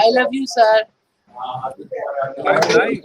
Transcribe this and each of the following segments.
I love you, sir. I'm live.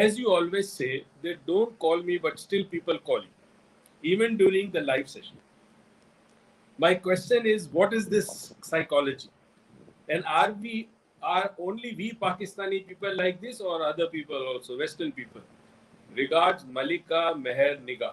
As you always say, they don't call me, but still people call you, even during the live session. My question is, what is this psychology? And are only we Pakistani people like this, or other people also, Western people? Regards, Malika Meher Niga.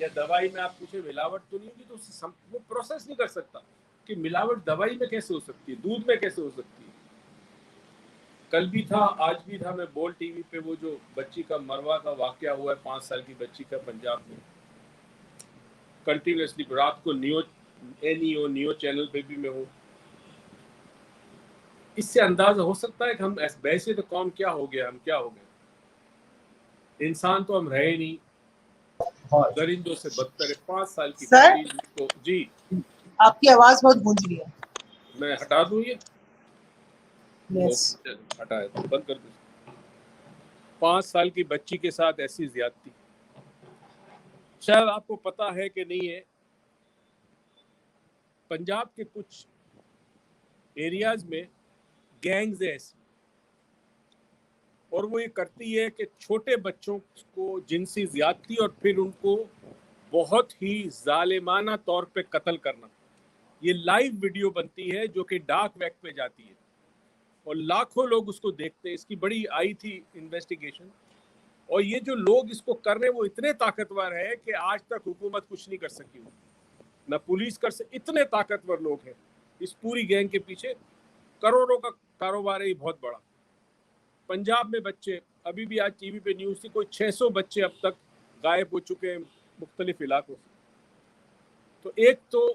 یا دوائی میں آپ پوچھیں ملاوٹ تو نہیں ہوگی تو وہ پروسیس نہیں کر سکتا کہ ملاوٹ دوائی میں کیسے ہو سکتی ہے، دودھ میں کیسے ہو سکتی ہے۔ کل بھی تھا، آج بھی تھا، میں بول ٹی وی پہ وہ جو بچی کا مروا کا واقعہ ہوا ہے 5 سال کی بچی کا پنجاب میں، کنٹینیوسلی رات کو نیو چینل پہ بھی میں ہوں۔ اس سے اندازہ ہو سکتا ہے کہ ہم ویسے تو قوم کیا ہو گیا، ہم کیا ہو گئے، انسان تو ہم رہے نہیں، درندوں سے بدتر ہے۔ 5 سال کی سر بچی کو جی آپ کی آواز بہت گونج رہی ہے۔ میں ہٹا دوں یہ یس ہٹایا تو بند کر دوں۔ 5 سال کی بچی کے ساتھ ایسی زیادتی، شاید آپ کو پتا ہے کہ نہیں ہے، پنجاب کے کچھ ایریاز میں گینگز ایسی، اور وہ یہ کرتی ہے کہ چھوٹے بچوں کو جنسی زیادتی اور پھر ان کو بہت ہی ظالمانہ طور پہ قتل کرنا۔ یہ لائیو ویڈیو بنتی ہے جو کہ ڈارک ویب پہ جاتی ہے اور لاکھوں لوگ اس کو دیکھتے ہیں۔ اس کی بڑی آئی تھی انویسٹیگیشن، اور یہ جو لوگ اس کو کر رہے ہیں وہ اتنے طاقتور ہے کہ آج تک حکومت کچھ نہیں کر سکی، نہ پولیس کر سکی، اتنے طاقتور لوگ ہیں اس پوری گینگ کے پیچھے۔ کروڑوں کا کاروبار ہے یہ بہت بڑا۔ پنجاب میں بچے، ابھی بھی آج ٹی وی پہ نیوز تھی، کوئی 600 بچے اب تک غائب ہو چکے ہیں مختلف علاقوں سے۔ تو ایک تو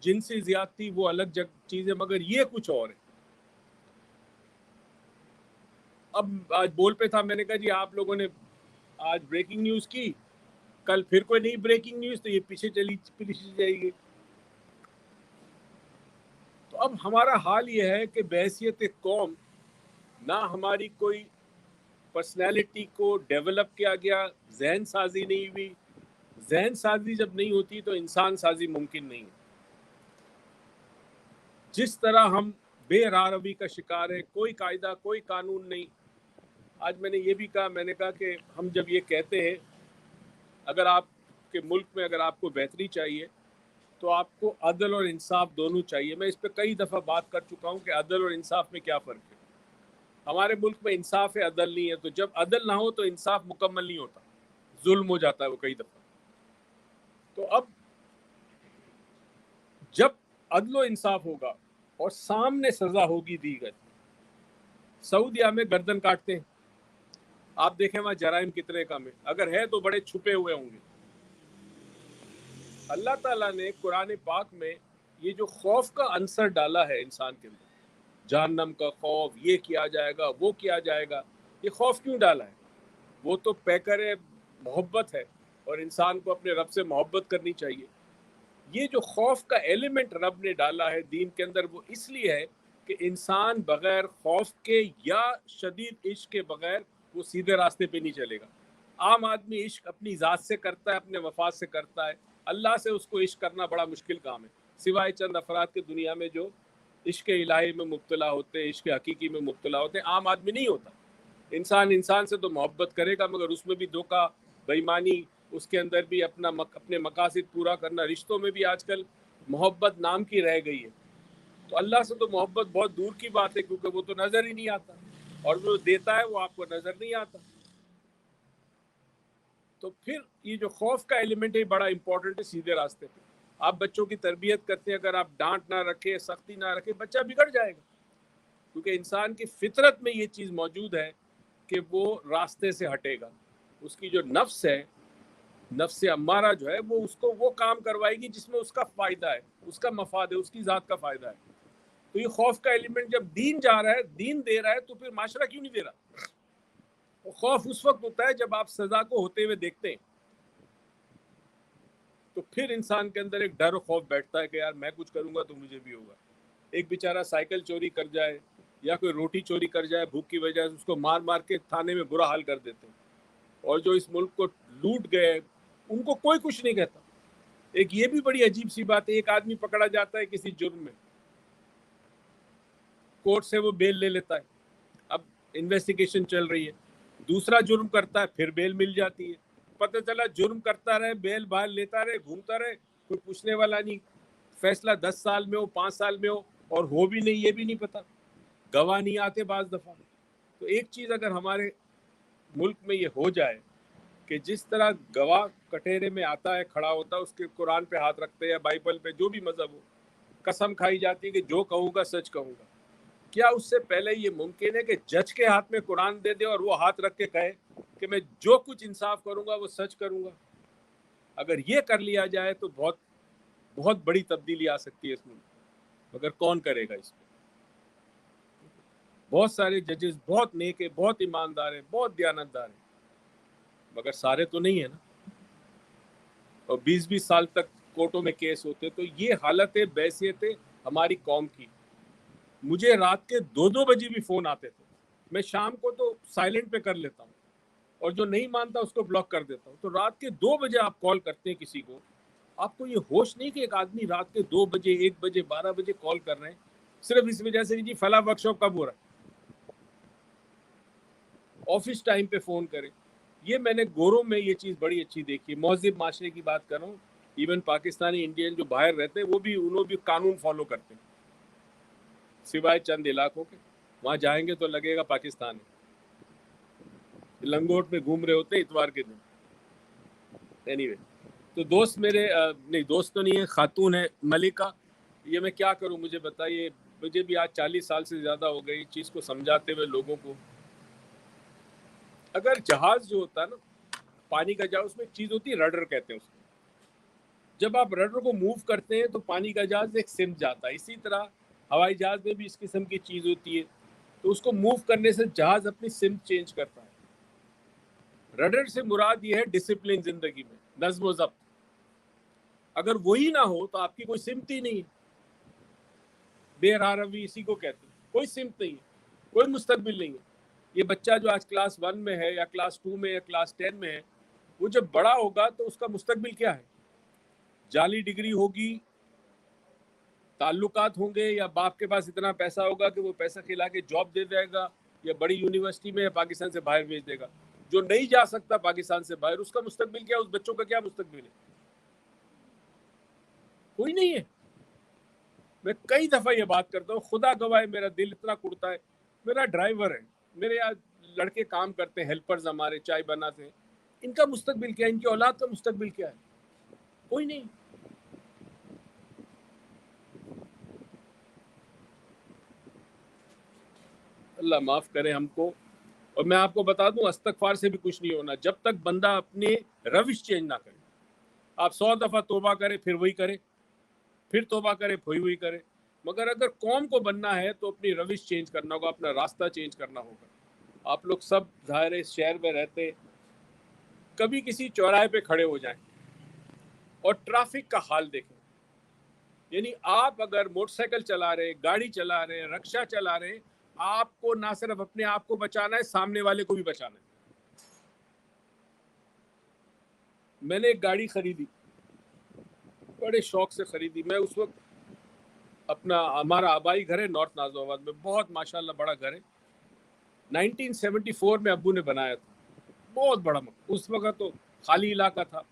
جنسی زیادتی وہ الگ چیز ہے، مگر یہ کچھ اور ہے۔ اب آج بول پہ تھا، میں نے کہا جی آپ لوگوں نے آج بریکنگ نیوز کی، کل پھر کوئی نئی بریکنگ نیوز، تو یہ پیچھے چلی جائے گی۔ تو اب ہمارا حال یہ ہے کہ بحیثیت قوم نہ ہماری کوئی پرسنالٹی کو ڈیولپ کیا گیا، ذہن سازی نہیں ہوئی۔ ذہن سازی جب نہیں ہوتی تو انسان سازی ممکن نہیں ہے۔ جس طرح ہم بے راہ روی کا شکار ہے، کوئی قاعدہ کوئی قانون نہیں۔ آج میں نے یہ بھی کہا، میں نے کہا کہ ہم جب یہ کہتے ہیں اگر آپ کے ملک میں اگر آپ کو بہتری چاہیے تو آپ کو عدل اور انصاف دونوں چاہیے۔ میں اس پہ کئی دفعہ بات کر چکا ہوں کہ عدل اور انصاف میں کیا فرق ہے۔ ہمارے ملک میں انصاف ہے، عدل نہیں ہے، تو جب عدل نہ ہو تو انصاف مکمل نہیں ہوتا، ظلم ہو جاتا ہے وہ کئی دفعہ۔ تو اب جب عدل و انصاف ہوگا اور سامنے سزا ہوگی دی گئی، سعودیہ میں گردن کاٹتے ہیں، آپ دیکھیں وہاں جرائم کتنے کم ہیں، اگر ہے تو بڑے چھپے ہوئے ہوں گے۔ اللہ تعالیٰ نے قرآن پاک میں یہ جو خوف کا عنصر ڈالا ہے انسان کے اندر، جہنم کا خوف، یہ کیا جائے گا، وہ کیا جائے گا، یہ خوف کیوں ڈالا ہے؟ وہ تو پیکر محبت ہے، اور انسان کو اپنے رب سے محبت کرنی چاہیے۔ یہ جو خوف کا ایلیمنٹ رب نے ڈالا ہے دین کے اندر، وہ اس لیے ہے کہ انسان بغیر خوف کے یا شدید عشق کے بغیر وہ سیدھے راستے پہ نہیں چلے گا۔ عام آدمی عشق اپنی ذات سے کرتا ہے، اپنے مفاد سے کرتا ہے، اللہ سے اس کو عشق کرنا بڑا مشکل کام ہے، سوائے چند افراد کے دنیا میں جو عشق الہی میں مبتلا ہوتے ہیں، عشق حقیقی میں مبتلا ہوتے ہیں۔ عام آدمی نہیں ہوتا۔ انسان سے تو محبت کرے گا، مگر اس میں بھی دھوکہ، بے ایمانی، اس کے اندر بھی اپنے مقاصد پورا کرنا۔ رشتوں میں بھی آج کل محبت نام کی رہ گئی ہے۔ تو اللہ سے تو محبت بہت دور کی بات ہے، کیونکہ وہ تو نظر ہی نہیں آتا، اور جو دیتا ہے وہ آپ کو نظر نہیں آتا۔ تو پھر یہ جو خوف کا ایلیمنٹ ہے بڑا امپورٹنٹ ہے سیدھے راستے پہ۔ آپ بچوں کی تربیت کرتے ہیں، اگر آپ ڈانٹ نہ رکھیں، سختی نہ رکھیں، بچہ بگڑ جائے گا، کیونکہ انسان کی فطرت میں یہ چیز موجود ہے کہ وہ راستے سے ہٹے گا۔ اس کی جو نفس ہے، نفس امارہ جو ہے، وہ اس کو وہ کام کروائے گی جس میں اس کا فائدہ ہے، اس کا مفاد ہے، اس کی ذات کا فائدہ ہے۔ تو یہ خوف کا ایلیمنٹ جب دین جا رہا ہے، دین دے رہا ہے، تو پھر معاشرہ کیوں نہیں دے رہا؟ خوف اس وقت ہوتا ہے جب آپ سزا کو ہوتے ہوئے دیکھتے ہیں، تو پھر انسان کے اندر ایک ڈر و خوف بیٹھتا ہے کہ یار میں کچھ کروں گا تو مجھے بھی ہوگا۔ ایک بیچارہ سائیکل چوری کر جائے یا کوئی روٹی چوری کر جائے، بھوک کی وجہ سے اس کو مار مار کے تھانے میں برا حال کر دیتے ہیں، اور جو اس ملک کو لوٹ گئے ان کو کوئی کچھ نہیں کہتا۔ ایک یہ بھی بڑی عجیب سی بات ہے، ایک آدمی پکڑا جاتا ہے کسی جرم میں، کورٹ سے وہ بیل لے لیتا ہے، اب انویسٹیگیشن چل رہی ہے، دوسرا جرم کرتا ہے پھر بیل مل جاتی ہے، پتہ چلا جرم کرتا رہے، بیل بال لیتا رہے، گھومتا رہے، کوئی پوچھنے والا نہیں، فیصلہ 10 سال میں ہو، 5 سال میں ہو اور بھی نہیں، یہ بھی نہیں پتا، گواہ نہیں آتے بعض دفعہ۔ تو ایک چیز اگر ہمارے ملک میں یہ ہو جائے کہ جس طرح گواہ کٹہرے میں آتا ہے، کھڑا ہوتا ہے، اس کے قرآن پہ ہاتھ رکھتے ہیں یا بائبل پہ، جو بھی مذہب ہو، قسم کھائی جاتی ہے کہ جو کہوں گا سچ کہوں گا. کیا اس سے پہلے یہ ممکن ہے کہ جج کے ہاتھ میں قرآن دے دے اور وہ ہاتھ رکھ کے کہے کہ میں جو کچھ انصاف کروں گا وہ سچ کروں گا؟ اگر یہ کر لیا جائے تو بہت بہت بڑی تبدیلی آ سکتی ہے اس میں، مگر کون کرے گا اس پہ؟ بہت سارے ججز بہت نیک ہیں، بہت ایماندار ہیں، بہت دیانتدار ہیں، مگر سارے تو نہیں ہیں نا. اور 20 سال تک کورٹوں میں کیس ہوتے. تو یہ حالت ہے بحیثیت ہماری قوم کی. مجھے رات کے 2 بجے بھی فون آتے تھے، میں شام کو تو سائلنٹ پہ کر لیتا ہوں اور جو نہیں مانتا اس کو بلاک کر دیتا ہوں. تو رات کے 2 بجے آپ کال کرتے ہیں کسی کو، آپ کو یہ ہوش نہیں کہ ایک آدمی رات کے 2 بجے 1 بجے 12 بجے کال کر رہے ہیں صرف اس وجہ سے جی فلاں ورک شاپ کب ہو رہا ہے. آفس ٹائم پہ فون کریں. یہ میں نے گوروں میں یہ چیز بڑی اچھی دیکھی. مہذب معاشرے کی بات کر رہا ہوں. ایون پاکستانی انڈین جو باہر رہتے ہیں وہ بھی انہوں بھی قانون فالو کرتے ہیں، سوائے چند علاقوں کے. وہاں جائیں گے تو لگے گا پاکستان ہے. لنگوٹ میں گھوم رہے ہوتے ہیں اتوار کے دن. اینی وے، تو دوست میرے نہیں دوست تو نہیں ہے، خاتون ہے ملکہ. یہ میں کیا کروں مجھے بتائیے. مجھے بھی آج 40 سال سے زیادہ ہو گئی چیز کو سمجھاتے ہوئے لوگوں کو. اگر جہاز جو ہوتا ہے نا پانی کا جہاز، اس میں ایک چیز ہوتی ہے رڈر کہتے ہیں اس کو. جب آپ رڈر کو موو کرتے ہیں تو پانی کا جہاز ایک سمت جاتا ہے. اسی طرح ہوائی جہاز میں بھی اس قسم کی چیز ہوتی ہے. تو اس کو موو کرنے سے جہاز اپنی سمت چینج کرتا ہے. رڈر سے مراد یہ ہے ڈسپلن زندگی میں، نظم و ضبط. اگر وہی نہ ہو تو آپ کی کوئی سمت ہی نہیں ہے. بے راروی اسی کو کہتے ہیں. کوئی سمت نہیں ہے، کوئی مستقبل نہیں ہے. یہ بچہ جو آج کلاس 1 میں ہے یا کلاس 2 میں یا کلاس 10 میں ہے، وہ جب بڑا ہوگا تو اس کا مستقبل کیا ہے؟ جعلی ڈگری ہوگی، تعلقات ہوں گے، یا باپ کے پاس اتنا پیسہ ہوگا کہ وہ پیسہ کھلا کے جاب دے دے گا، یا بڑی یونیورسٹی میں یا پاکستان سے باہر بھیج دے گا. جو نہیں جا سکتا پاکستان سے باہر، اس کا مستقبل کیا؟ اس بچوں کا کیا مستقبل ہے؟ کوئی نہیں ہے. میں کئی دفعہ یہ بات کرتا ہوں، خدا گواہ میرا دل اتنا کڑتا ہے. میرا ڈرائیور ہے، میرے یہاں لڑکے کام کرتے ہیں، ہیلپرز ہمارے چائے بناتے ہیں. ان کا مستقبل کیا ہے؟ ان کی اولاد کا مستقبل کیا ہے؟ کوئی نہیں. اللہ معاف کرے ہم کو. اور میں آپ کو بتا دوں استغفار سے بھی کچھ نہیں ہونا جب تک بندہ اپنے روش چینج نہ کرے. آپ 100 دفعہ توبہ کرے پھر وہی کرے، پھر توبہ کرے پھر وہی کرے. مگر اگر قوم کو بننا ہے تو اپنی روش چینج کرنا ہوگا، اپنا راستہ چینج کرنا ہوگا. آپ لوگ سب ظاہر اس شہر میں رہتے، کبھی کسی چوراہے پہ کھڑے ہو جائیں اور ٹریفک کا حال دیکھیں. یعنی آپ اگر موٹر سائیکل چلا رہے، گاڑی چلا رہے، رکشہ چلا رہے، آپ کو نہ صرف اپنے آپ کو بچانا ہے، سامنے والے کو بھی بچانا ہے. میں نے ایک گاڑی خریدی، بڑے شوق سے خریدی. میں اس وقت ہمارا آبائی گھر ہے نارتھ نازو آباد میں، بہت ماشاءاللہ بڑا گھر ہے. 1974 میں ابو نے بنایا تھا، بہت بڑا. اس وقت تو خالی علاقہ تھا.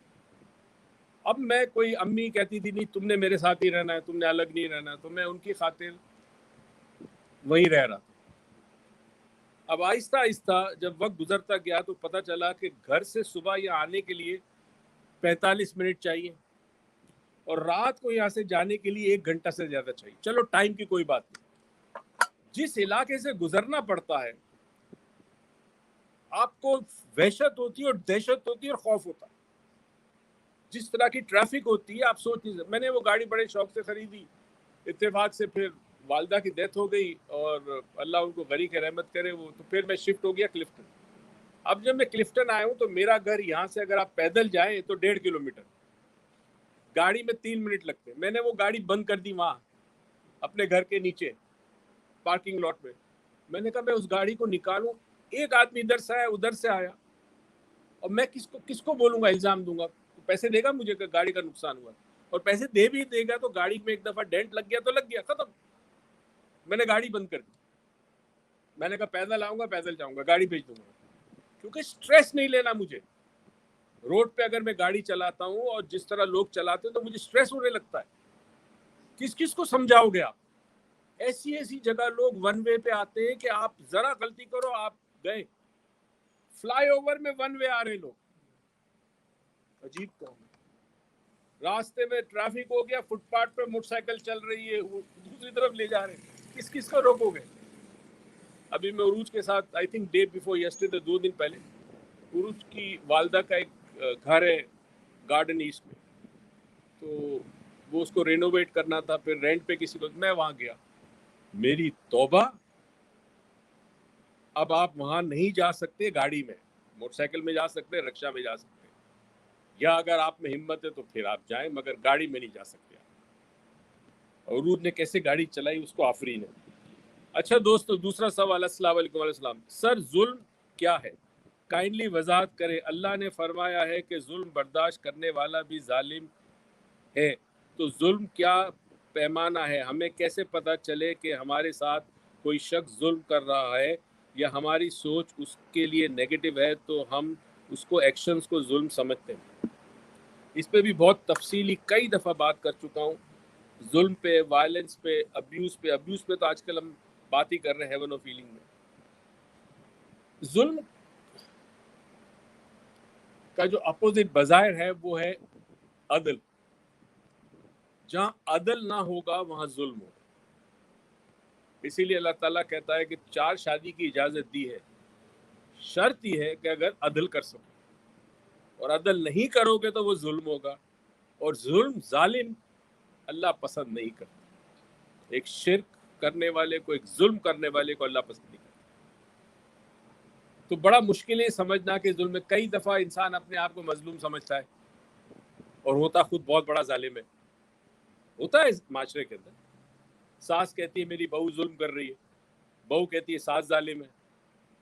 اب میں کوئی امی کہتی تھی نہیں تم نے میرے ساتھ ہی رہنا ہے، تم نے الگ نہیں رہنا ہے، تو میں ان کی خاطر وہی رہ رہا تھا. اب آہستہ آہستہ جب وقت گزرتا گیا تو پتہ چلا کہ گھر سے صبح یہاں آنے کے لیے 45 منٹ چاہیے اور رات کو یہاں سے جانے کے لیے 1 گھنٹہ سے زیادہ چاہیے. چلو ٹائم کی کوئی بات نہیں. جس علاقے سے گزرنا پڑتا ہے آپ کو وحشت ہوتی ہے اور دہشت ہوتی ہے اور خوف ہوتا ہے. جس طرح کی ٹریفک ہوتی ہے آپ سوچ نہیں سکتے. میں نے وہ گاڑی بڑے شوق سے خریدی. اتفاق سے پھر والدہ کی ڈیتھ ہو گئی اور اللہ ان کو غریق رحمت کرے. وہ تو پھر میں شفٹ ہو گیا کلفٹن. اب جب میں کلفٹن آیا ہوں تو میرا گھر یہاں سے اگر آپ پیدل جائیں تو 1.5 کلومیٹر، گاڑی میں 3 منٹ لگتے. میں نے وہ گاڑی بند کر دی وہاں اپنے گھر کے نیچے پارکنگ لاٹ میں. میں نے کہا میں اس گاڑی کو نکالوں. ایک آدمی ادھر سے آیا ادھر سے آیا اور میں کس کو بولوں گا، الزام دوں گا؟ پیسے دے گا مجھے کہ گاڑی کا نقصان ہوا، اور پیسے دے بھی دے گا تو گاڑی میں ایک دفعہ ڈینٹ لگ گیا تو لگ گیا، ختم. میں نے گاڑی بند کر دی. میں نے کہا پیدل آؤں گا پیدل جاؤں گا، گاڑی بھیج دوں گا. کیونکہ سٹریس نہیں لینا مجھے. روڈ پہ اگر میں گاڑی چلاتا ہوں اور جس طرح لوگ چلاتے ہیں تو مجھے سٹریس ہونے لگتا ہے. کس کو سمجھاؤ گے آپ؟ ایسی جگہ لوگ ون وے پہ آتے ہیں کہ آپ ذرا غلطی کرو آپ گئے. فلائی اوور میں ون وے آ رہے لوگ، عجیب قوم ہے. راستے میں ٹریفک ہو گیا, فٹ پاتھ پہ موٹر سائیکل چل رہی ہے, وہ دوسری طرف لے جا رہے ہیں, کس کس کو روکو گے؟ ابھی میں عروج کے ساتھ I think day before yesterday 2 دن پہلے, عروج کی والدہ کا ایک گھر ہے گارڈن ایسٹ میں, تو وہ اس کو رینوویٹ کرنا تھا, پھر رینٹ پہ کسی کو, میں وہاں گیا, میری توبہ, اب آپ وہاں نہیں جا سکتے گاڑی میں, موٹر سائیکل میں جا سکتے, رکشا میں جا سکتے, یا اگر آپ میں ہمت ہے تو پھر آپ جائیں, مگر گاڑی میں نہیں جا سکتے. عروج نے کیسے گاڑی چلائی اس کو آفرین ہے. اچھا دوستو, دوسرا سوال. السلام علیکم. علیہ السلام. سر ظلم کیا ہے؟ کائنڈلی وضاحت کریں. اللہ نے فرمایا ہے کہ ظلم برداشت کرنے والا بھی ظالم ہے, تو ظلم کیا پیمانہ ہے؟ ہمیں کیسے پتہ چلے کہ ہمارے ساتھ کوئی شخص ظلم کر رہا ہے یا ہماری سوچ اس کے لیے نیگیٹو ہے تو ہم اس کو ایکشنز کو ظلم سمجھتے ہیں؟ اس پہ بھی بہت تفصیلی کئی دفعہ بات کر چکا ہوں, ظلم پہ, وائلنس پہ, ابیوز پہ. ابیوز پہ تو آج کل ہم بات ہی کر رہے ہیں ہیون آف فیلنگ میں. ظلم کا جو اپوزٹ بظاہر ہے وہ ہے عدل. جہاں عدل نہ ہوگا وہاں ظلم ہوگا. اسی لیے اللہ تعالیٰ کہتا ہے کہ 4 شادی کی اجازت دی ہے, شرط یہ ہے کہ اگر عدل کر سکو, اور عدل نہیں کرو گے تو وہ ظلم ہوگا, اور ظلم ظالم اللہ پسند نہیں کرتا. ایک شرک کرنے والے کو, ایک ظلم کرنے والے کو اللہ پسند نہیں کرتا. تو بڑا مشکل ہے سمجھنا کہ ظلم میں. کئی دفعہ انسان اپنے آپ کو مظلوم سمجھتا ہے اور ہوتا خود بہت بڑا ظالم ہے. ہوتا ہے اس معاشرے کے اندر, ساس کہتی ہے میری بہو ظلم کر رہی ہے, بہو کہتی ہے ساس ظالم ہے,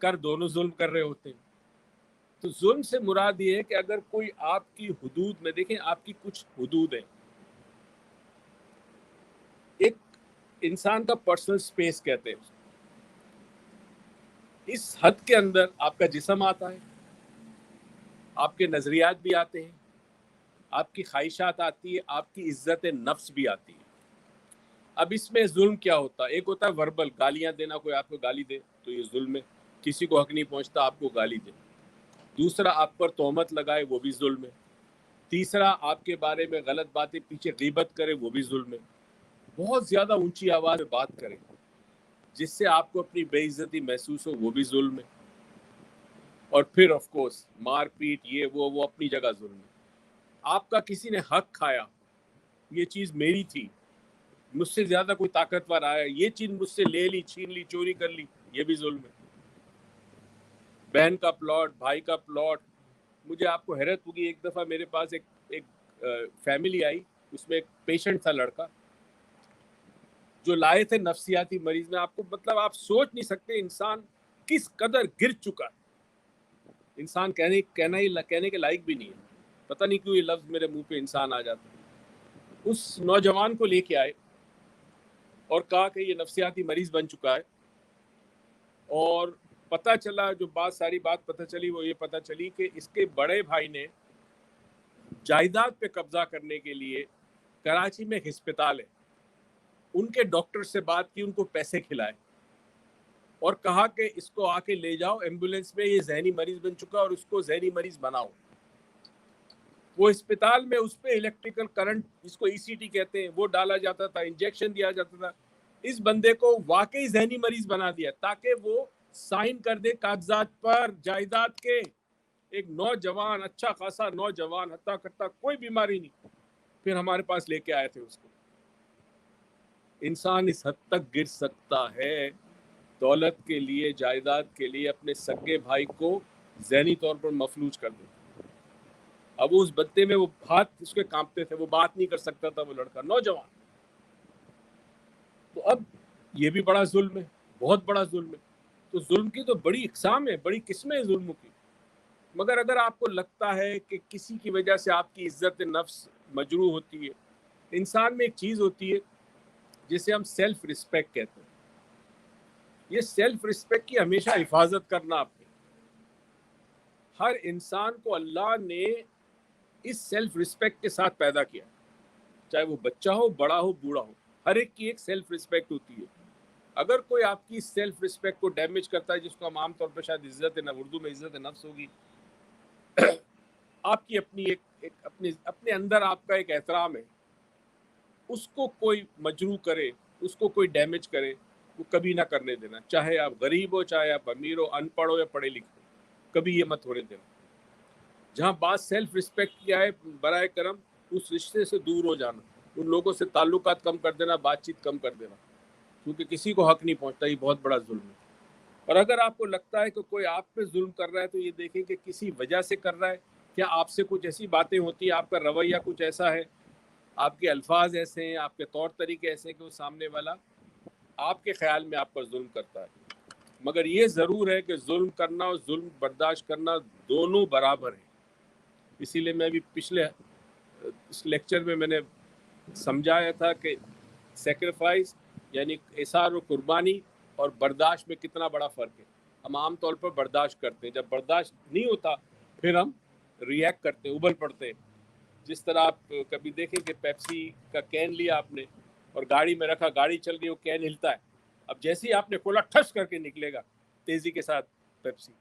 کر دونوں ظلم کر رہے ہوتے ہیں. تو ظلم سے مراد یہ ہے کہ اگر کوئی آپ کی حدود میں, دیکھیں آپ کی کچھ حدود ہیں, ایک انسان کا پرسنل سپیس کہتے ہیں, اس حد کے اندر آپ کا جسم آتا ہے, آپ کے نظریات بھی آتے ہیں, آپ کی خواہشات آتی ہے, آپ کی عزت نفس بھی آتی ہے. اب اس میں ظلم کیا ہوتا ہے؟ ایک ہوتا ہے وربل, گالیاں دینا, کوئی آپ کو گالی دے تو یہ ظلم ہے, کسی کو حق نہیں پہنچتا آپ کو گالی دے. دوسرا آپ پر تہمت لگائے, وہ بھی ظلم ہے. تیسرا آپ کے بارے میں غلط باتیں پیچھے غیبت کرے, وہ بھی ظلم ہے. بہت زیادہ اونچی آواز میں بات کرے جس سے آپ کو اپنی بے عزتی محسوس ہو, وہ بھی ظلم ہے. اور پھر آف کورس مار پیٹ, یہ وہ اپنی جگہ ظلم ہے. آپ کا کسی نے حق کھایا, یہ چیز میری تھی, مجھ سے زیادہ کوئی طاقتور آیا, یہ چیز مجھ سے لے لی, چھین لی, چوری کر لی, یہ بھی ظلم ہے. بہن کا پلاٹ, بھائی کا پلاٹ. مجھے آپ کو حیرت ہوگی, ایک دفعہ میرے پاس ایک فیملی آئی, اس میں ایک پیشنٹ تھا لڑکا, جو لائے تھے نفسیاتی مریض میں. آپ کو مطلب آپ سوچ نہیں سکتے انسان کس قدر گر چکا ہے. انسان کہنے کے لائق بھی نہیں ہے. پتہ نہیں کیوں یہ لفظ میرے منہ پہ انسان آ جاتا ہے. اس نوجوان کو لے کے آئے اور کہا کہ یہ نفسیاتی مریض بن چکا ہے, اور پتہ چلا, جو ساری بات پتہ چلی وہ یہ پتہ چلی کہ اس کے بڑے بھائی نے جائیداد پہ قبضہ کرنے کے لیے کراچی میں ایک ہسپتال ہے, ان کے ڈاکٹر سے بات کی, ان کو پیسے کھلائے اور کہا کہ اس کو آ کے لے جاؤ ایمبولینس میں, یہ ذہنی مریض بن چکا اور اس کو ذہنی مریض بناؤ. وہ اسپتال میں اس پہ الیکٹریکل کرنٹ, جس کو ای سی ٹی کہتے ہیں, وہ ڈالا جاتا تھا, انجیکشن دیا جاتا تھا. اس بندے کو واقعی ذہنی مریض بنا دیا تاکہ وہ سائن کر دے کاغذات پر جائیداد کے. ایک نوجوان, اچھا خاصا نوجوان, ہتا کٹا, کوئی بیماری نہیں. پھر ہمارے پاس لے کے آئے تھے اس کو. انسان اس حد تک گر سکتا ہے دولت کے لیے, جائیداد کے لیے, اپنے سگے بھائی کو ذہنی طور پر مفلوج کر دیتا. اب اس بتے میں وہ ہاتھ اس کے کانپتے تھے, وہ بات نہیں کر سکتا تھا, وہ لڑکا نوجوان. تو اب یہ بھی بڑا ظلم ہے, بہت بڑا ظلم ہے. تو ظلم کی تو بڑی اقسام ہے, بڑی قسمیں ہیں ظلم کی. مگر اگر آپ کو لگتا ہے کہ کسی کی وجہ سے آپ کی عزت نفس مجروح ہوتی ہے, انسان میں ایک چیز ہوتی ہے جسے ہم سیلف ریسپیکٹ کہتے ہیں. یہ سیلف ریسپیکٹ کی ہمیشہ حفاظت کرنا. آپ نے ہر انسان کو اللہ نے اس سیلف ریسپیکٹ کے ساتھ پیدا کیا, چاہے وہ بچہ ہو, بڑا ہو, بوڑھا ہو, ہر ایک کی ایک سیلف ریسپیکٹ ہوتی ہے. اگر کوئی آپ کی سیلف ریسپیکٹ کو ڈیمیج کرتا ہے, جس کو ہم عام طور پہ شاید اردو میں عزت نفس ہوگی, آپ کی اپنی ایک اپنے اندر آپ کا ایک احترام ہے، اس کو کوئی مجروح کرے، اس کو کوئی ڈیمیج کرے، وہ کبھی نہ کرنے دینا، چاہے آپ غریب ہو، چاہے آپ امیر ہو، ان پڑھ ہو یا پڑھے لکھے ہو، کبھی یہ مت ہونے دینا۔ جہاں بات سیلف رسپیکٹ کی آئے، برائے کرم اس رشتے سے دور ہو جانا، ان لوگوں سے تعلقات کم کر دینا، بات چیت کم کر دینا، کیونکہ کسی کو حق نہیں پہنچتا، یہ بہت بڑا ظلم ہے۔ اور اگر آپ کو لگتا ہے کہ کوئی آپ پہ ظلم کر رہا ہے تو یہ دیکھیں کہ کسی وجہ سے کر رہا ہے، کیا آپ سے کچھ ایسی باتیں ہوتی ہیں، آپ کا رویہ کچھ ایسا ہے، آپ کے الفاظ ایسے ہیں، آپ کے طور طریقے ایسے ہیں کہ وہ سامنے والا آپ کے خیال میں آپ پر ظلم کرتا ہے۔ مگر یہ ضرور ہے کہ ظلم کرنا اور ظلم برداشت کرنا دونوں برابر ہیں۔ اسی لیے میں بھی پچھلے اس لیکچر میں نے سمجھایا تھا کہ سیکریفائس یعنی اثار و قربانی اور برداشت میں کتنا بڑا فرق ہے۔ ہم عام طور پر برداشت کرتے ہیں، جب برداشت نہیں ہوتا پھر ہم ریئیکٹ کرتے ہیں، ابل پڑتے ہیں۔ جس طرح آپ کبھی دیکھیں کہ پیپسی کا کین لیا آپ نے اور گاڑی میں رکھا، گاڑی چل گئی، وہ کین ہلتا ہے، اب جیسے ہی آپ نے کھولا ٹھس کر کے نکلے گا تیزی کے ساتھ پیپسی،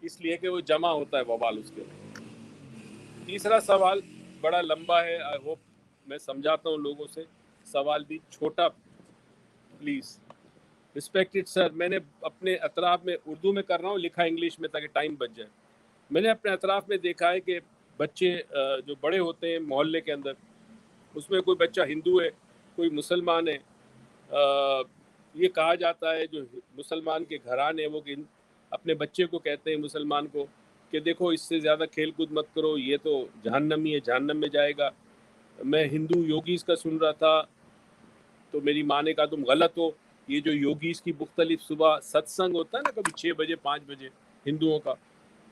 اس لیے کہ وہ جمع ہوتا ہے وبال اس کے اندر۔ تیسرا سوال بڑا لمبا ہے، آئی ہوپ میں سمجھاتا ہوں لوگوں سے، سوال بھی چھوٹا پلیز۔ ریسپیکٹڈ سر، میں نے اپنے اطراف میں اردو میں کر رہا ہوں، لکھا انگلش میں تاکہ ٹائم بچ جائے۔ میں نے اپنے اطراف میں دیکھا ہے کہ بچے جو بڑے ہوتے ہیں محلے کے اندر، اس میں کوئی بچہ ہندو ہے، کوئی مسلمان ہے، یہ کہا جاتا ہے جو مسلمان کے گھرانے ہیں وہ اپنے بچے کو کہتے ہیں مسلمان کو کہ دیکھو اس سے زیادہ کھیل کود مت کرو، یہ تو جہنمی ہے، جہنم میں جائے گا۔ میں ہندو یوگیز کا سن رہا تھا تو میری ماں نے کہا تم غلط ہو، یہ جو یوگیز کی مختلف صبح ست سنگ ہوتا ہے نا کبھی 6 بجے 5 بجے ہندوؤں کا،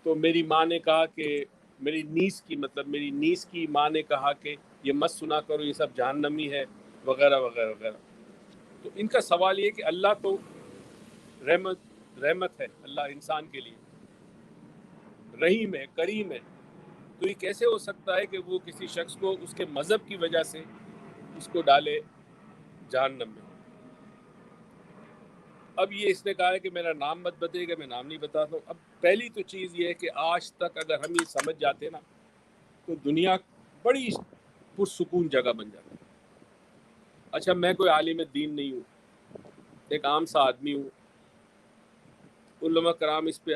تو میری ماں نے کہا کہ میری نیس کی ماں نے کہا کہ یہ مت سنا کرو، یہ سب جہنمی ہے وغیرہ وغیرہ وغیرہ۔ تو ان کا سوال یہ کہ اللہ تو رحمت ہے، اللہ انسان کے لیے رحیم ہے، کریم ہے، تو یہ کیسے ہو سکتا ہے کہ وہ کسی شخص کو اس کے مذہب کی وجہ سے اس کو ڈالے جہنم میں؟ اب یہ اس نے کہا ہے کہ میرا نام مت بتائیے گا، میں نام نہیں بتاتا ہوں۔ اب پہلی تو چیز یہ ہے کہ آج تک اگر ہم یہ سمجھ جاتے نا تو دنیا بڑی پرسکون جگہ بن جاتی۔ اچھا میں کوئی عالم دین نہیں ہوں، ایک عام سا آدمی ہوں، علماء کرام اس پہ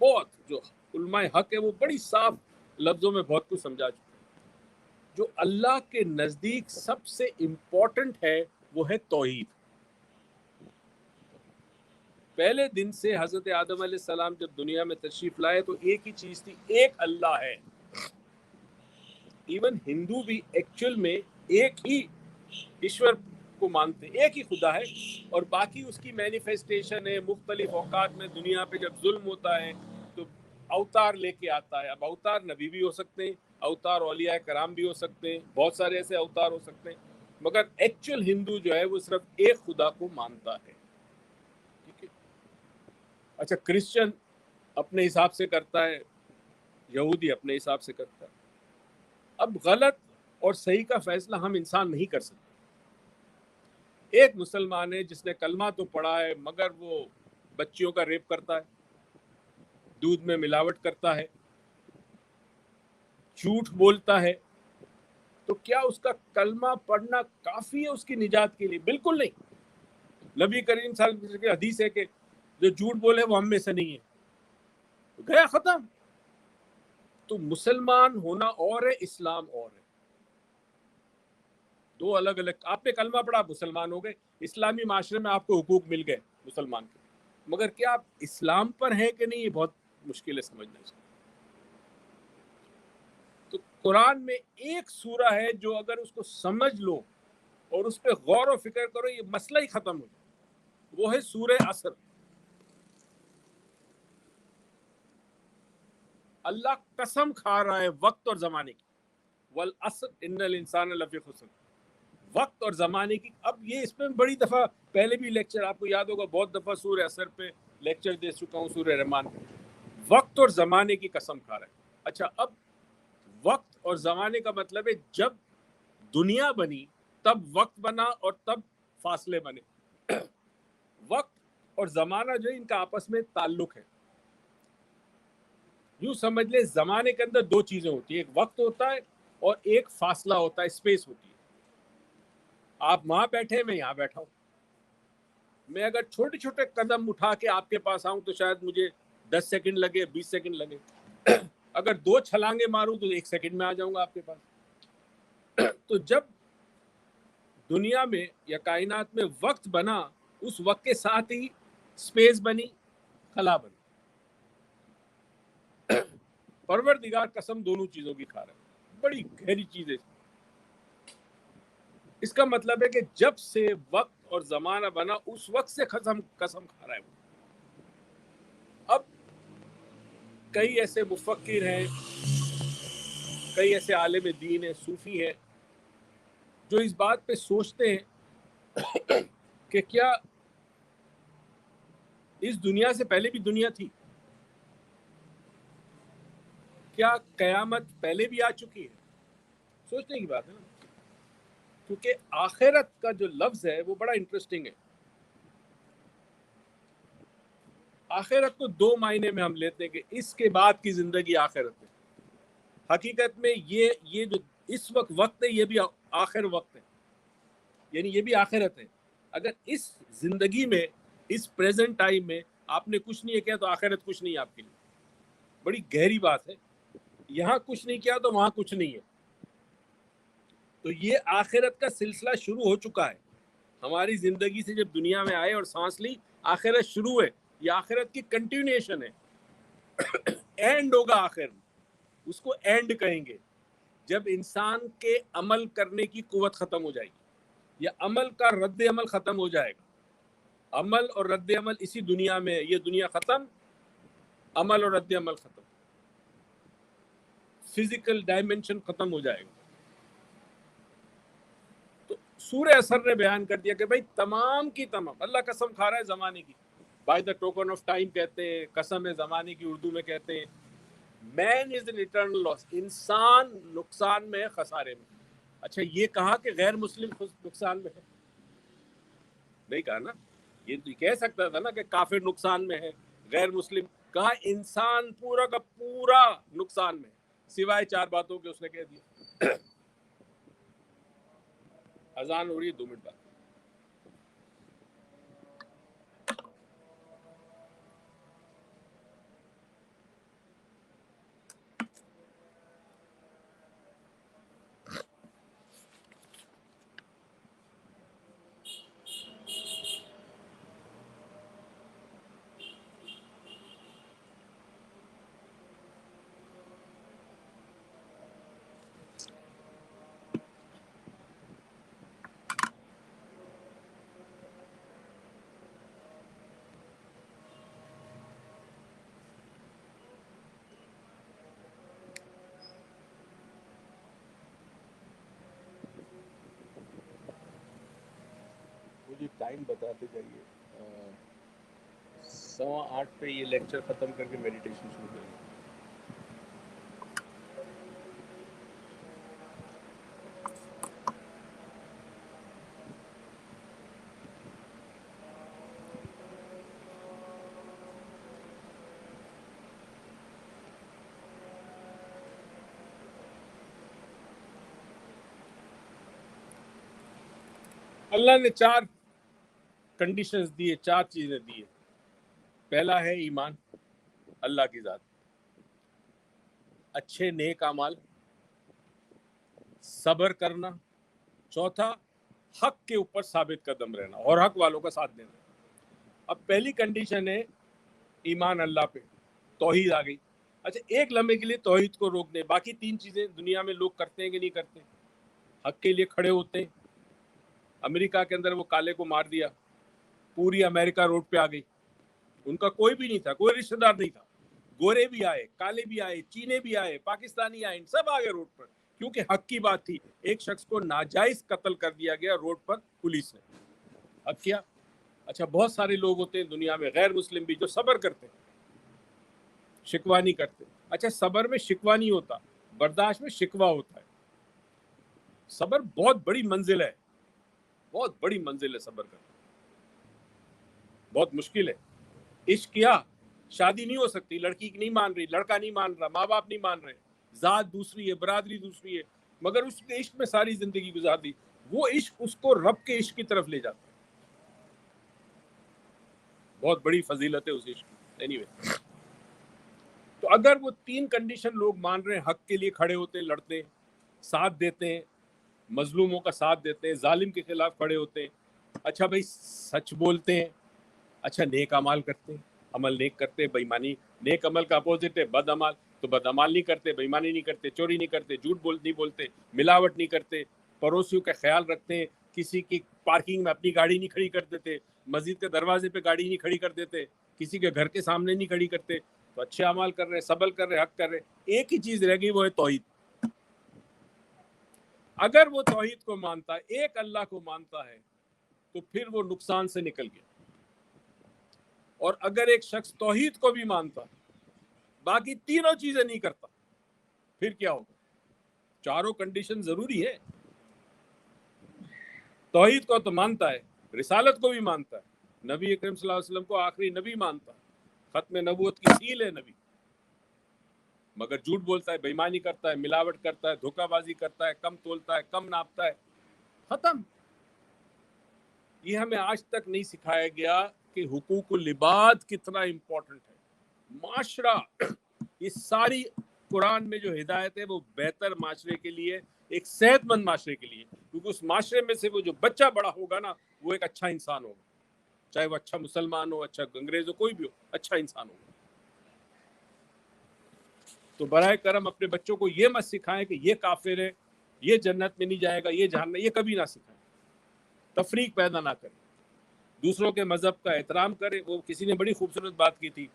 بہت، جو علماء حق ہے وہ بڑی صاف لفظوں میں بہت کچھ سمجھا چکے ہیں۔ جو اللہ کے نزدیک سب سے امپورٹنٹ ہے وہ ہے توحید۔ پہلے دن سے حضرت آدم علیہ السلام جب دنیا میں تشریف لائے تو ایک ہی چیز تھی، ایک اللہ ہے۔ ایون ہندو بھی ایکچوئل میں ایک ہی ایشور کو مانتے، ایک ہی خدا ہے، اور باقی اس کی مینیفیسٹیشن ہے مختلف اوقات میں۔ دنیا پہ جب ظلم ہوتا ہے تو اوتار لے کے آتا ہے۔ اب اوتار نبی بھی ہو سکتے ہیں، اوتار اولیاء کرام بھی ہو سکتے ہیں، بہت سارے ایسے اوتار ہو سکتے ہیں، مگر ایکچوئل ہندو جو ہے وہ صرف ایک خدا کو مانتا ہے۔ ٹھیک ہے؟ اچھا کرسچن اپنے حساب سے کرتا ہے، یہودی اپنے حساب سے کرتا ہے۔ اب غلط اور صحیح کا فیصلہ ہم انسان نہیں کر سکتے۔ ایک مسلمان ہے جس نے کلمہ تو پڑھا ہے مگر وہ بچیوں کا ریپ کرتا ہے، دودھ میں ملاوٹ کرتا ہے، جھوٹ بولتا ہے، تو کیا اس کا کلمہ پڑھنا کافی ہے اس کی نجات کے لیے؟ بالکل نہیں۔ نبی کریم صلی اللہ علیہ وسلم کی حدیث ہے کہ جو جھوٹ بولے وہ ہم میں سے نہیں ہے، گیا ختم۔ تو مسلمان ہونا اور ہے، اسلام اور ہے، دو الگ الگ۔ آپ نے کلمہ پڑھا آپ مسلمان ہو گئے، اسلامی معاشرے میں آپ کو حقوق مل گئے مسلمان کے، مگر کیا آپ اسلام پر ہیں کہ نہیں، یہ بہت مشکل ہے سمجھنا اس کو۔ تو قرآن میں ایک سورہ ہے جو اگر اس کو سمجھ لو اور اس پہ غور و فکر کرو یہ مسئلہ ہی ختم ہو جائے، وہ ہے سورہ عصر۔ اللہ قسم کھا رہا ہے وقت اور زمانے کی، والعصر ان الانسان لفی خسر، وقت اور زمانے کی۔ اب یہ اس میں بڑی دفعہ پہلے بھی لیکچر آپ کو یاد ہوگا، بہت دفعہ سورہ عصر پہ لیکچر دے چکا ہوں، سورہ رحمان پہ۔ وقت اور زمانے کی قسم کھا رہا ہے۔ اچھا اب وقت اور زمانے کا مطلب ہے جب دنیا بنی تب وقت بنا اور تب فاصلے بنے۔ وقت اور زمانہ جو ہے ان کا آپس میں تعلق ہے۔ یوں سمجھ لیں زمانے کے اندر دو چیزیں ہوتی ہیں، ایک وقت ہوتا ہے اور ایک فاصلہ ہوتا ہے، اسپیس ہوتی ہے. آپ وہاں بیٹھے، میں یہاں بیٹھا ہوں. میں اگر چھوٹے چھوٹے قدم اٹھا کے آپ کے پاس آؤں تو شاید مجھے 10 سیکنڈ لگے، 20 سیکنڈ لگے. اگر 2 چھلانگیں ماروں تو 1 سیکنڈ میں آ جاؤں گا آپ کے پاس. تو جب دنیا میں یا کائنات میں وقت بنا، اس وقت کے ساتھ ہی اسپیس بنی، خلا بنی. پروردگار قسم دونوں چیزوں کی کھا رہا ہے. بڑی گہری چیز ہے. اس کا مطلب ہے کہ جب سے وقت اور زمانہ بنا اس وقت سے قسم کھا رہا ہے. اب کئی ایسے مفکر ہیں، کئی ایسے عالم دین ہیں، صوفی ہیں، جو اس بات پہ سوچتے ہیں کہ کیا اس دنیا سے پہلے بھی دنیا تھی؟ کیا قیامت پہلے بھی آ چکی ہے؟ سوچنے کی بات ہے نا. کیونکہ آخرت کا جو لفظ ہے وہ بڑا انٹرسٹنگ ہے. آخرت کو 2 معنی میں ہم لیتے ہیں کہ اس کے بعد کی زندگی آخرت ہے. حقیقت میں یہ جو اس وقت ہے، یہ بھی آخر وقت ہے، یعنی یہ بھی آخرت ہے. اگر اس زندگی میں، اس پریزنٹ ٹائم میں آپ نے کچھ نہیں کیا تو آخرت کچھ نہیں آپ کے لیے. بڑی گہری بات ہے. یہاں کچھ نہیں کیا تو وہاں کچھ نہیں ہے. تو یہ آخرت کا سلسلہ شروع ہو چکا ہے. ہماری زندگی سے جب دنیا میں آئے اور سانس لی، آخرت شروع ہے. یہ آخرت کی کنٹینیوشن ہے. اینڈ ہوگا آخر میں، اس کو اینڈ کہیں گے جب انسان کے عمل کرنے کی قوت ختم ہو جائے گی، یا عمل کا رد عمل ختم ہو جائے گا. عمل اور رد عمل اسی دنیا میں ہے. یہ دنیا ختم، عمل اور رد عمل ختم، فزیکل ڈائمنشن ختم ہو جائے گا. تو سورہ اثر نے بیان کر دیا کہ بھائی تمام کی تمام، اللہ قسم کھا رہا ہے زمانے کی. By the token of time کہتے ہیں، قسم زمانے کی اردو میں کہتے ہیں. مین از این اٹرنل لاس. انسان نقصان میں ہے، خسارے میں. اچھا یہ کہا کہ غیر مسلم نقصان میں ہے؟ نہیں کہا نا. یہ تو کہہ سکتا تھا نا کہ کافر نقصان میں ہے، غیر مسلم. کہا انسان پورا کا پورا نقصان میں ہے، سوائے 4 باتوں کے. اس نے کہہ دیا. اذان ہو رہی ہے، 2 منٹ بعد. مجھے ٹائم بتاتے جائیے. 8:15 پہ یہ لیکچر ختم کر کے میڈیٹیشن شروع کریں گے. اللہ نے 4 کنڈیشنز دیے، 4 چیزیں دی ہیں. پہلا ہے ایمان اللہ کی ذات، اچھے نیک اعمال، صبر کرنا، چوتھا حق کے اوپر ثابت قدم رہنا اور حق والوں کا ساتھ دینا. اب پہلی کنڈیشن ہے ایمان اللہ پہ، توحید آ گئی. اچھا ایک لمحے کے لیے توحید کو روک دیں، باقی 3 چیزیں دنیا میں لوگ کرتے ہیں کہ نہیں کرتے. حق کے لیے کھڑے ہوتے ہیں. امریکہ کے اندر وہ کالے کو مار دیا، پوری امریکہ روڈ پہ آ گئی. ان کا کوئی بھی نہیں تھا، کوئی رشتہ دار نہیں تھا. گورے بھی آئے، کالے بھی آئے، چینے بھی آئے، پاکستانی آئے، سب آ گئے روڈ پر، کیونکہ حق کی بات تھی. ایک شخص کو ناجائز قتل کر دیا گیا روڈ پر، پولیس نے حق کیا. اچھا بہت سارے لوگ ہوتے ہیں دنیا میں، غیر مسلم بھی، جو صبر کرتے ہیں، شکوہ نہیں کرتے. اچھا صبر میں شکوہ نہیں ہوتا، برداشت میں شکوہ ہوتا ہے. صبر بہت بڑی منزل ہے، بہت بڑی منزل ہے صبر کرنا، بہت مشکل ہے. عشق کیا شادی نہیں ہو سکتی، لڑکی نہیں مان رہی، لڑکا نہیں مان رہا، ماں باپ نہیں مان رہے، ذات دوسری ہے، برادری دوسری ہے، مگر اس نے عشق میں ساری زندگی گزار دی. وہ عشق اس کو رب کے عشق کی طرف لے جاتا ہے. بہت بڑی فضیلت ہے اس عشق کی. اینی وے، تو اگر وہ 3 کنڈیشن لوگ مان رہے ہیں، حق کے لیے کھڑے ہوتے ہیں، لڑتے ہیں، ساتھ دیتے ہیں، مظلوموں کا ساتھ دیتے ہیں، ظالم کے خلاف کھڑے ہوتے ہیں، اچھا بھائی سچ بولتے ہیں، اچھا نیک اعمال کرتے ہیں، عمل نیک کرتے ہیں، بےایمانی، نیک عمل کا اپوزٹ ہے بد عمل، تو بد عمل نہیں کرتے، بےایمانی نہیں کرتے، چوری نہیں کرتے، جھوٹ نہیں بولتے، ملاوٹ نہیں کرتے، پڑوسیوں کا خیال رکھتے ہیں، کسی کی پارکنگ میں اپنی گاڑی نہیں کھڑی کر دیتے، مسجد کے دروازے پہ گاڑی نہیں کھڑی کر دیتے، کسی کے گھر کے سامنے نہیں کھڑی کرتے. تو اچھے اعمال کر رہے ہیں، صبر کر رہے ہیں، حق کر رہے ہیں. ایک ہی چیز رہ گئی، وہ ہے توحید. اگر وہ توحید کو مانتا ہے، ایک اللہ کو مانتا ہے، تو پھر وہ نقصان سے نکل گیا. اور اگر ایک شخص توحید کو بھی مانتا ہے، باقی تینوں چیزیں نہیں کرتا، پھر کیا ہوگا؟ چاروں کنڈیشن ضروری ہے. توحید کو تو مانتا ہے، رسالت کو بھی مانتا ہے، نبی اکرم صلی اللہ علیہ وسلم کو آخری نبی مانتا ہے، ختم نبوت کی سیل ہے نبی، مگر جھوٹ بولتا ہے، بےایمانی کرتا ہے، ملاوٹ کرتا ہے، دھوکہ بازی کرتا ہے، کم تولتا ہے، کم ناپتا ہے، ختم. یہ ہمیں آج تک نہیں سکھایا گیا کہ حقوق العباد کتنا امپورٹنٹ ہے. معاشرہ، یہ ساری قرآن میں جو ہدایت ہے وہ بہتر معاشرے کے لیے، ایک صحت مند معاشرے کے لیے، کیونکہ اس معاشرے میں سے وہ جو بچہ بڑا ہوگا نا، وہ ایک اچھا انسان ہوگا، چاہے وہ اچھا مسلمان ہو، اچھا انگریز ہو، کوئی بھی ہو، اچھا انسان ہوگا. تو برائے کرم اپنے بچوں کو یہ مت سکھائیں کہ یہ کافر ہے، یہ جنت میں نہیں جائے گا، یہ جہنم، یہ کبھی نہ سکھائیں. تفریق پیدا نہ کریں، دوسروں کے مذہب کا احترام کریں. وہ کسی نے بڑی خوبصورت بات کی تھی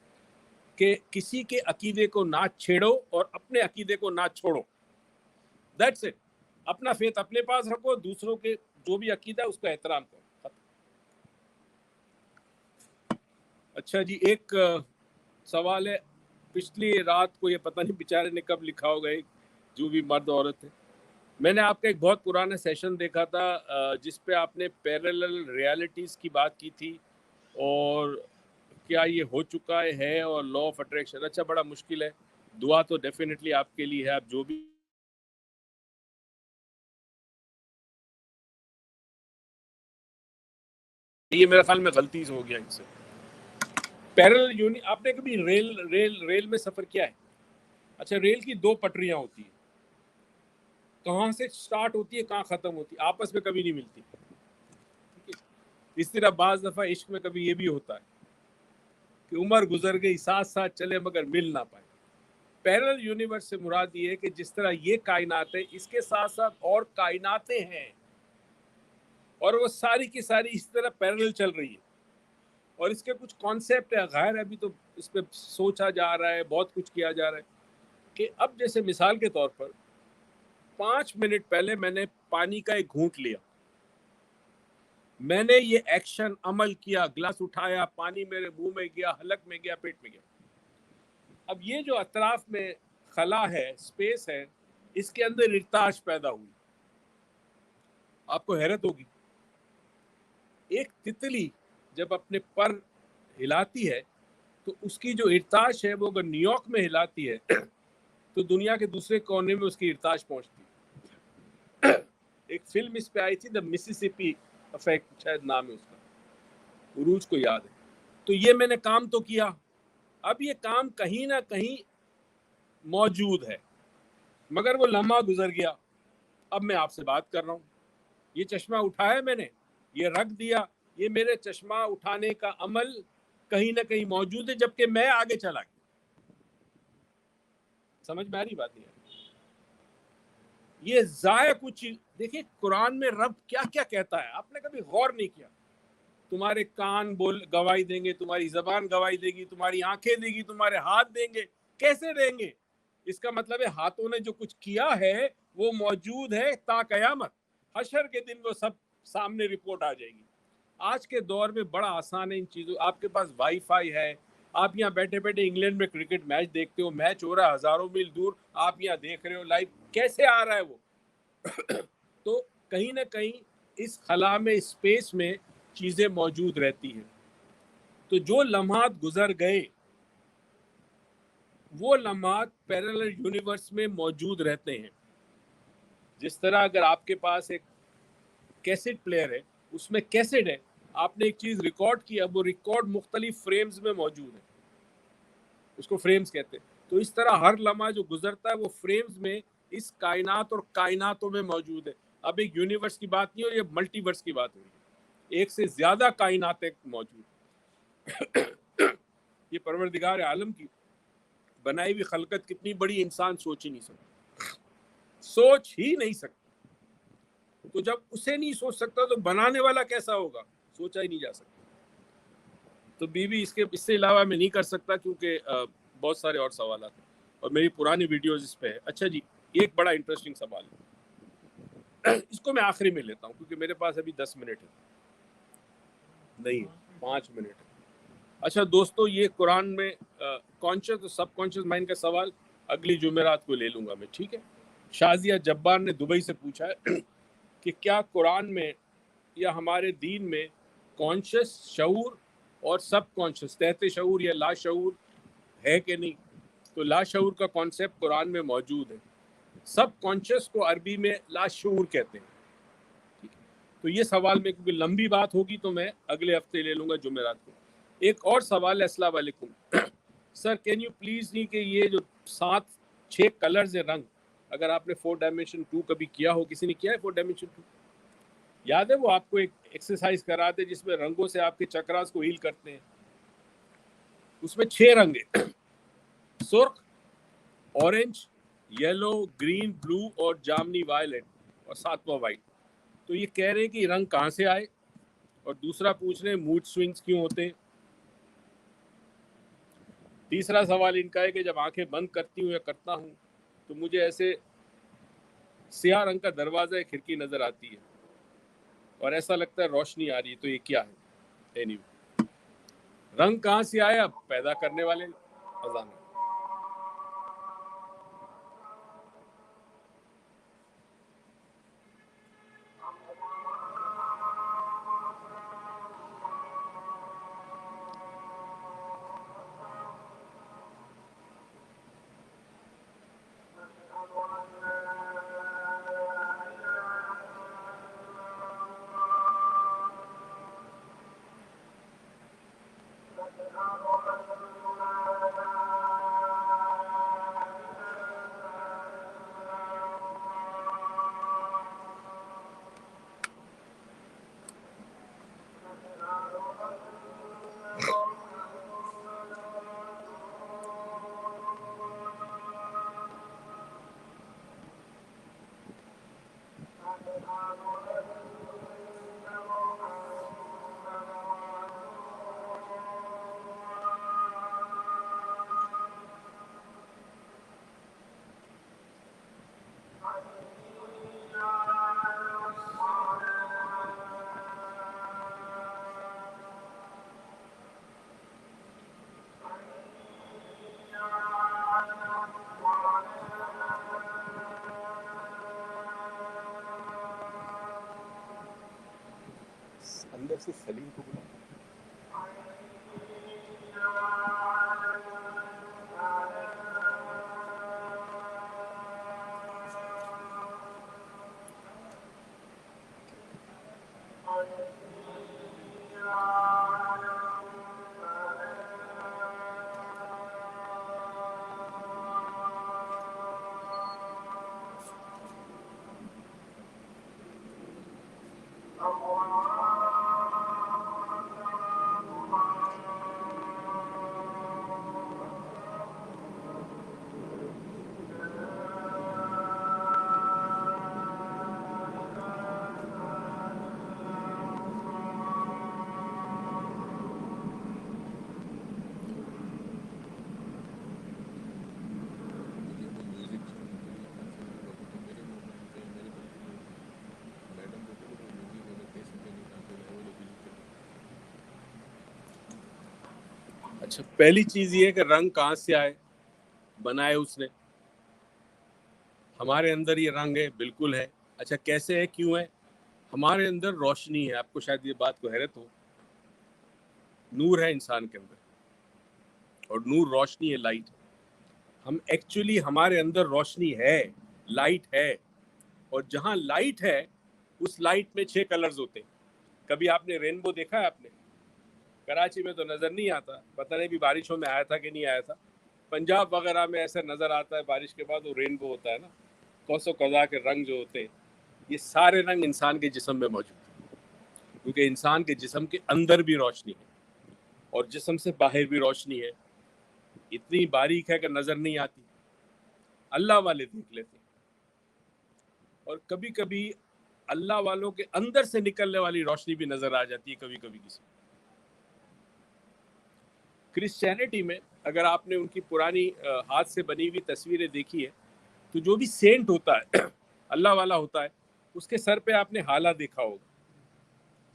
کہ کسی کے عقیدے کو نہ چھیڑو اور اپنے عقیدے کو نہ چھوڑو. That's it. اپنا فیت اپنے پاس رکھو، دوسروں کے جو بھی عقیدہ ہے اس کا احترام کرو. اچھا جی، ایک سوال ہے. پچھلی رات کو، یہ پتہ نہیں بیچارے نے کب لکھا ہوگا، جو بھی مرد عورت ہے، میں نے آپ کا ایک بہت پرانا سیشن دیکھا تھا جس پہ آپ نے پیرالل ریالٹیز کی بات کی تھی، اور کیا یہ ہو چکا ہے، اور لا آف اٹریکشن. اچھا، بڑا مشکل ہے. دعا تو ڈیفینیٹلی آپ کے لیے ہے. آپ جو بھی یہ میرے خیال میں غلطی سے ہو گیا ان سے. پیرالل آپ نے کبھی ریل میں سفر کیا ہے؟ اچھا، ریل کی 2 پٹریاں ہوتی ہیں، کہاں سے سٹارٹ ہوتی ہے، کہاں ختم ہوتی ہے، آپس میں کبھی نہیں ملتی. اس طرح بعض دفعہ عشق میں کبھی یہ بھی ہوتا ہے کہ عمر گزر گئی، ساتھ ساتھ چلے مگر مل نہ پائے. پیرالل یونیورس سے مراد یہ ہے کہ جس طرح یہ کائنات ہے، اس کے ساتھ ساتھ اور کائناتیں ہیں، اور وہ ساری کی ساری اس طرح پیرالل چل رہی ہے. اور اس کے کچھ کانسیپٹ ہے، غیر ابھی تو اس پہ سوچا جا رہا ہے، بہت کچھ کیا جا رہا ہے. کہ اب جیسے مثال کے طور پر 5 منٹ پہلے میں نے پانی کا ایک گھونٹ لیا، میں نے یہ ایکشن عمل کیا، گلاس اٹھایا، پانی میرے منہ میں گیا، حلق میں گیا، پیٹ میں گیا. اب یہ جو اطراف میں خلا ہے، اسپیس ہے، اس کے اندر ارتاش پیدا ہوئی. آپ کو حیرت ہوگی، ایک تتلی جب اپنے پر ہلاتی ہے تو اس کی جو ارتاش ہے، وہ اگر نیو یارک میں ہلاتی ہے تو دنیا کے دوسرے کونے میں اس کی ارتاش پہنچتی ہے. ایک فلم اس پہ آئی تھی، دا مسیسپی افیکٹ شاید نام ہے اس کا، عروج کو یاد ہے. تو یہ میں نے کام تو کیا، اب یہ کام کہیں نہ کہیں موجود ہے، مگر وہ لمحہ گزر گیا. اب میں آپ سے بات کر رہا ہوں، یہ چشمہ اٹھایا میں نے، یہ رکھ دیا، یہ میرے چشمہ اٹھانے کا عمل کہیں نہ کہیں موجود ہے، جبکہ میں آگے چلا گیا. سمجھ میں آ رہی بات نہیں ہے؟ یہ ضائع کچھ. دیکھیں قرآن میں رب کیا کیا کہتا ہے، آپ نے کبھی غور نہیں کیا. تمہارے کان گواہی دیں گے، تمہاری زبان گواہی دے گی، تمہاری آنکھیں دیں گی، تمہارے ہاتھ دیں گے. کیسے دیں گے؟ اس کا مطلب ہے ہاتھوں نے جو کچھ کیا ہے وہ موجود ہے تا قیامت. حشر کے دن وہ سب سامنے رپورٹ آ جائے گی. آج کے دور میں بڑا آسان ہے ان چیزوں. آپ کے پاس وائی فائی ہے، آپ یہاں بیٹھے بیٹھے انگلینڈ میں کرکٹ میچ دیکھتے ہو، میچ ہو رہا ہے ہزاروں میل دور، آپ یہاں دیکھ رہے ہو لائیو. کیسے آ رہا ہے وہ؟ تو کہیں نہ کہیں اس خلا میں، اسپیس میں چیزیں موجود رہتی ہیں. تو جو لمحات گزر گئے وہ لمحات پیرلل یونیورس میں موجود رہتے ہیں. جس طرح اگر آپ کے پاس ایک کیسٹ پلیئر ہے, اس میں کیسٹ ہے, آپ نے ایک چیز ریکارڈ کی, اب وہ ریکارڈ مختلف فریمز میں موجود ہے, اس کو فریمز کہتے ہیں. تو اس طرح ہر لمحہ جو گزرتا ہے وہ فریمز میں اس کائنات اور کائناتوں میں موجود ہے. اب ایک یونیورس کی بات نہیں ہو رہی, اب ملٹی ورس کی بات ہو رہی ہے, ایک سے زیادہ کائناتیں موجود. یہ پروردگار عالم کی بنائی ہوئی خلقت کتنی بڑی, انسان سوچ ہی نہیں سکتا, سوچ ہی نہیں سکتا. تو جب اسے نہیں سوچ سکتا تو بنانے والا کیسا ہوگا, سوچا ہی نہیں جا سکتا. تو بیوی اس سے علاوہ میں نہیں کر سکتا کیونکہ بہت سارے اور سوالات ہیں اور میری پرانی ویڈیوز اس پہ ہے. اچھا جی, ایک بڑا انٹرسٹنگ سوال ہے, اس کو میں آخری میں لیتا ہوں کیونکہ میرے پاس ابھی 10 منٹ ہے, نہیں 5 منٹ ہے. اچھا دوستو, یہ قرآن میں کانشیس اور سب کانشیس مائنڈ کا سوال اگلی جمعرات کو لے لوں گا میں, ٹھیک ہے. شازیہ جبار نے دبئی سے پوچھا ہے کہ کیا قرآن میں یا ہمارے دین میں کانشیس, شعور اور سب کانشیس, تحت شعور یا لا شعور ہے کہ نہیں. تو لا شعور کا کانسیپٹ قرآن میں موجود ہے. سب کانشیس کو عربی میں لا شعور کہتے ہیں. تو یہ سوال میں کیونکہ لمبی بات ہوگی تو میں اگلے ہفتے لے لوں گا جمعرات کو. ایک اور سوال ہے, السلام علیکم سر, کین یو پلیز نہیں کہ یہ جو 6 کلرز ہیں رنگ, اگر آپ نے 4 ڈائمینشن 2 کبھی کیا ہو, کسی نے کیا ہے 4 ڈائمینشن 2, یاد ہے وہ آپ کو ایک ایکسرسائز کراتے جس میں رنگوں سے آپ کے چکراس کو ہیل کرتے ہیں. اس میں 6 رنگ ہیں, سرخ, اورنج, یلو, گرین, بلو اور جامنی وائلٹ, اور 7واں وائٹ. تو یہ کہہ رہے ہیں کہ یہ رنگ کہاں سے آئے, اور دوسرا پوچھ رہے ہیں موڈ سوئنگز کیوں ہوتے ہیں. تیسرا سوال ان کا ہے کہ جب آنکھیں بند کرتی ہوں یا کرتا ہوں تو مجھے ایسے سیاہ رنگ کا دروازہ یا کھڑکی نظر آتی ہے اور ایسا لگتا ہے روشنی آ رہی ہے, تو یہ کیا ہے. anyway, رنگ کہاں سے آیا, پیدا کرنے والے اذان. اندر سے سلیم کو بلا. اچھا, پہلی چیز یہ ہے کہ رنگ کہاں سے آئے, بنائے اس نے. ہمارے اندر یہ رنگ ہے, بالکل ہے. اچھا کیسے ہے, کیوں ہے. ہمارے اندر روشنی ہے, آپ کو شاید یہ بات کو حیرت ہو, نور ہے انسان کے اندر, اور نور روشنی ہے, لائٹ. ہم ایکچولی ہمارے اندر روشنی ہے, لائٹ ہے, اور جہاں لائٹ ہے اس لائٹ میں 6 کلرز ہوتے ہیں. کبھی آپ نے رینبو دیکھا ہے؟ آپ نے کراچی میں تو نظر نہیں آتا, پتہ نہیں بھی بارشوں میں آیا تھا کہ نہیں آیا تھا. پنجاب وغیرہ میں ایسا نظر آتا ہے بارش کے بعد, وہ رینبو ہوتا ہے نا, کوس و قزح کے رنگ جو ہوتے ہیں, یہ سارے رنگ انسان کے جسم میں موجود ہیں, کیونکہ انسان کے جسم کے اندر بھی روشنی ہے اور جسم سے باہر بھی روشنی ہے. اتنی باریک ہے کہ نظر نہیں آتی, اللہ والے دیکھ لیتے ہیں. اور کبھی کبھی اللہ والوں کے اندر سے نکلنے والی روشنی بھی نظر آ جاتی ہے کبھی کبھی کسی. کرسچینٹی میں اگر آپ نے ان کی پرانی ہاتھ سے بنی ہوئی تصویریں دیکھی ہے تو جو بھی سینٹ ہوتا ہے, اللہ والا ہوتا ہے, اس کے سر پہ آپ نے ہالا دیکھا ہوگا,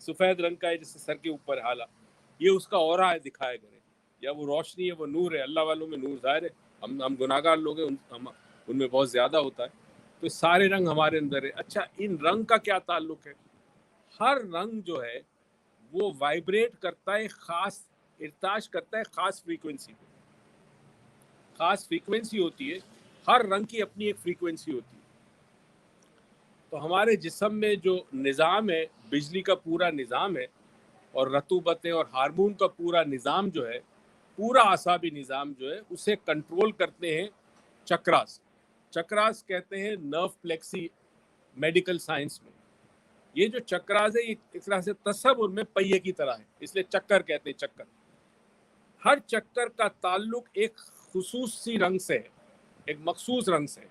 سفید رنگ کا ہے جس سے سر کے اوپر ہالا, یہ اس کا اورا ہے, دکھائے گئے, یا وہ روشنی ہے, وہ نور ہے. اللہ والوں میں نور ظاہر ہے, ہم گناہگار لوگ ہیں, ان میں بہت زیادہ ہوتا ہے, تو سارے رنگ ہمارے اندر ہے. اچھا, ان رنگ کا کیا تعلق ہے؟ ہر رنگ جو ہے وہ وائبریٹ کرتا ہے, خاص ارتعاش کرتا ہے خاص فریکوینسی پہ. خاص فریکوینسی ہوتی ہے, ہر رنگ کی اپنی ایک فریکوینسی ہوتی ہے. تو ہمارے جسم میں جو نظام ہے, بجلی کا پورا نظام ہے, اور رطوبتیں اور ہارمون کا پورا نظام جو ہے, پورا اعصابی نظام جو ہے, اسے کنٹرول کرتے ہیں چکراس. چکراس کہتے ہیں نرو پلیکسی میڈیکل سائنس میں. یہ جو چکراس ہے یہ ایک طرح سے تصور میں پہیے کی طرح ہے, اس لیے چکر کہتے ہیں. چکر, ہر چکر کا تعلق ایک خصوصی رنگ سے ہے, ایک مخصوص رنگ سے ہے,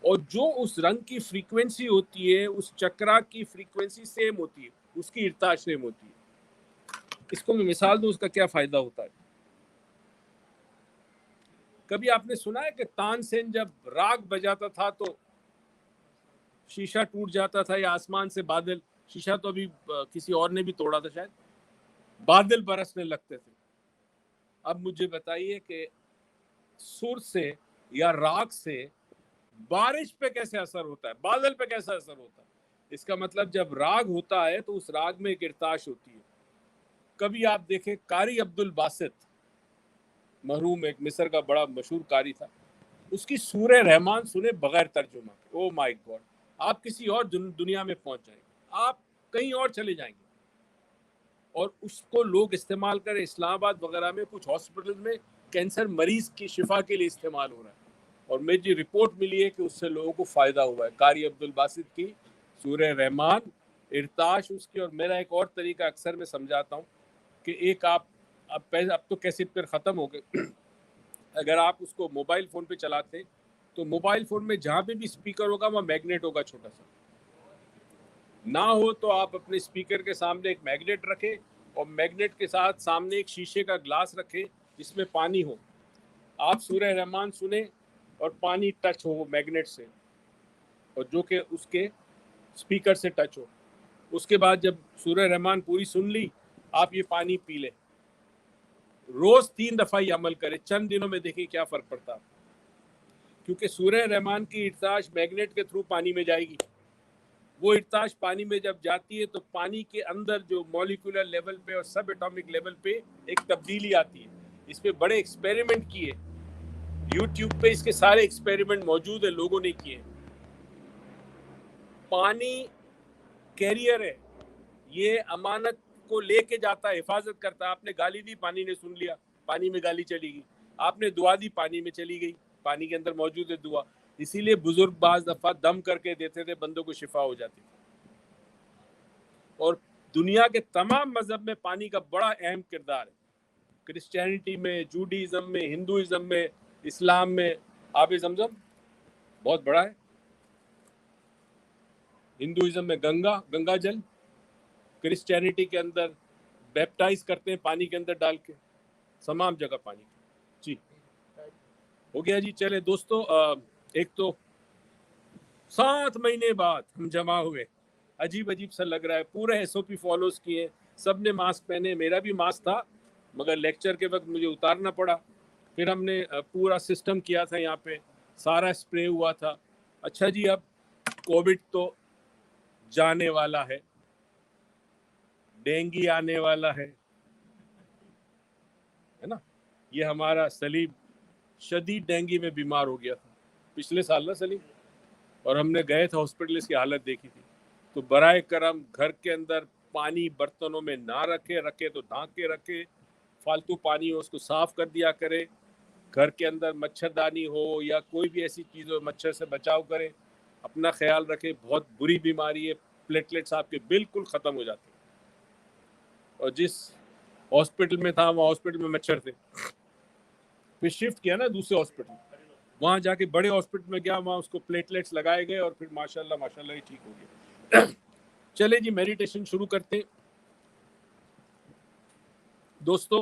اور جو اس رنگ کی فریکوینسی ہوتی ہے اس چکرا کی فریکوینسی سیم ہوتی ہے, اس کی ارتعاش سیم ہوتی ہے. اس کو میں مثال دوں, اس کا کیا فائدہ ہوتا ہے. کبھی آپ نے سنا ہے کہ تان سین جب راگ بجاتا تھا تو شیشہ ٹوٹ جاتا تھا, یا آسمان سے بادل, شیشہ تو ابھی کسی اور نے بھی توڑا تھا شاید, بادل برسنے لگتے تھے. اب مجھے بتائیے کہ سر سے یا راگ سے بارش پہ کیسے اثر ہوتا ہے, بادل پہ کیسا اثر ہوتا ہے. اس کا مطلب جب راگ ہوتا ہے تو اس راگ میں ایک ارتعاش ہوتی ہے. کبھی آپ دیکھیں قاری عبد الباسط, مرحوم, ایک مصر کا بڑا مشہور قاری تھا, اس کی سورہ رحمان سنے بغیر ترجمہ, او مائی گاڈ, آپ کسی اور دنیا میں پہنچ جائیں گے, آپ کہیں اور چلے جائیں گے. اور اس کو لوگ استعمال کریں, اسلام آباد وغیرہ میں کچھ ہاسپٹل میں کینسر مریض کی شفا کے لیے استعمال ہو رہا ہے, اور مجھے رپورٹ ملی ہے کہ اس سے لوگوں کو فائدہ ہوا ہے. قاری عبد الباسط کی سورہ رحمان, ارتعاش اس کی. اور میرا ایک اور طریقہ اکثر میں سمجھاتا ہوں کہ ایک اب تو کیسٹ پر ختم ہو گئے, اگر آپ اس کو موبائل فون پہ چلاتے تو موبائل فون میں جہاں پہ بھی اسپیکر ہوگا وہاں میگنیٹ ہوگا چھوٹا سا. نہ ہو تو آپ اپنے اسپیکر کے سامنے ایک میگنیٹ رکھیں, اور میگنیٹ کے ساتھ سامنے ایک شیشے کا گلاس رکھیں جس میں پانی ہو. آپ سورہ رحمان سنیں اور پانی ٹچ ہو وہ میگنیٹ سے, اور جو کہ اس کے اسپیکر سے ٹچ ہو. اس کے بعد جب سورہ رحمان پوری سن لی, آپ یہ پانی پی لیں. روز 3 دفعہ یہ عمل کریں, چند دنوں میں دیکھیں کیا فرق پڑتا ہے. کیونکہ سورہ رحمان کی ارتعاش میگنیٹ کے تھرو پانی میں جائے گی. وہ ارتعاش پانی میں جب جاتی ہے تو پانی کے اندر جو مولیکولر لیول پہ اور سب ایٹامک لیول پہ ایک تبدیلی آتی ہے. اس پہ بڑے ایکسپیریمنٹ کیے, یوٹیوب پہ اس کے سارے ایکسپیریمنٹ موجود ہیں, لوگوں نے کیے. پانی کیریئر ہے, یہ امانت کو لے کے جاتا ہے, حفاظت کرتا ہے. آپ نے گالی دی, پانی نے سن لیا, پانی میں گالی چلی گئی. آپ نے دعا دی, پانی میں چلی گئی, پانی کے اندر موجود ہے دعا. اسی لیے بزرگ بعض دفعہ دم کر کے دیتے تھے, بندوں کو شفا ہو جاتی تھی. اور دنیا کے تمام مذہب میں پانی کا بڑا اہم کردار ہے. کرسچینٹی میں, جوڈیزم میں, ہندوازم میں, اسلام میں آب زمزم بہت بڑا ہے. ہندوازم میں گنگا جل, کرسچینٹی کے اندر بیپٹائز کرتے ہیں پانی کے اندر ڈال کے, تمام جگہ پانی. جی ہو گیا جی. چلے دوستو, ایک تو 7 مہینے بعد ہم جمع ہوئے, عجیب سا لگ رہا ہے. پورے SOP فالوز کیے, سب نے ماسک پہنے, میرا بھی ماسک تھا مگر لیکچر کے وقت مجھے اتارنا پڑا. پھر ہم نے پورا سسٹم کیا تھا, یہاں پہ سارا اسپرے ہوا تھا. اچھا جی, اب کووڈ تو جانے والا ہے, ڈینگی آنے والا ہے نا. یہ ہمارا صلیب شدید ڈینگی میں بیمار ہو گیا تھا پچھلے سال نا سلیم, اور ہم نے گئے تھے ہاسپٹل, اس کی حالت دیکھی تھی. تو برائے کرم گھر کے اندر پانی برتنوں میں نہ رکھے تو ڈھانک کے رکھے, فالتو پانی ہو اس کو صاف کر دیا کرے. گھر کے اندر مچھردانی ہو یا کوئی بھی ایسی چیز ہو, مچھر سے بچاؤ کرے. اپنا خیال رکھے, بہت بری بیماری ہے, پلیٹلیٹس آپ کے بالکل ختم ہو جاتے ہیں. اور جس ہاسپٹل میں تھا وہاں ہاسپٹل میں مچھر تھے, پھر شفٹ کیا نا دوسرے ہاسپٹل, وہاں جا کے بڑے ہاسپٹل میں گیا, وہاں اس کو پلیٹلیٹس لگائے گئے اور پھر ماشاءاللہ ہی ٹھیک ہو گیا. چلے جی میڈیٹیشن شروع کرتے ہیں. دوستو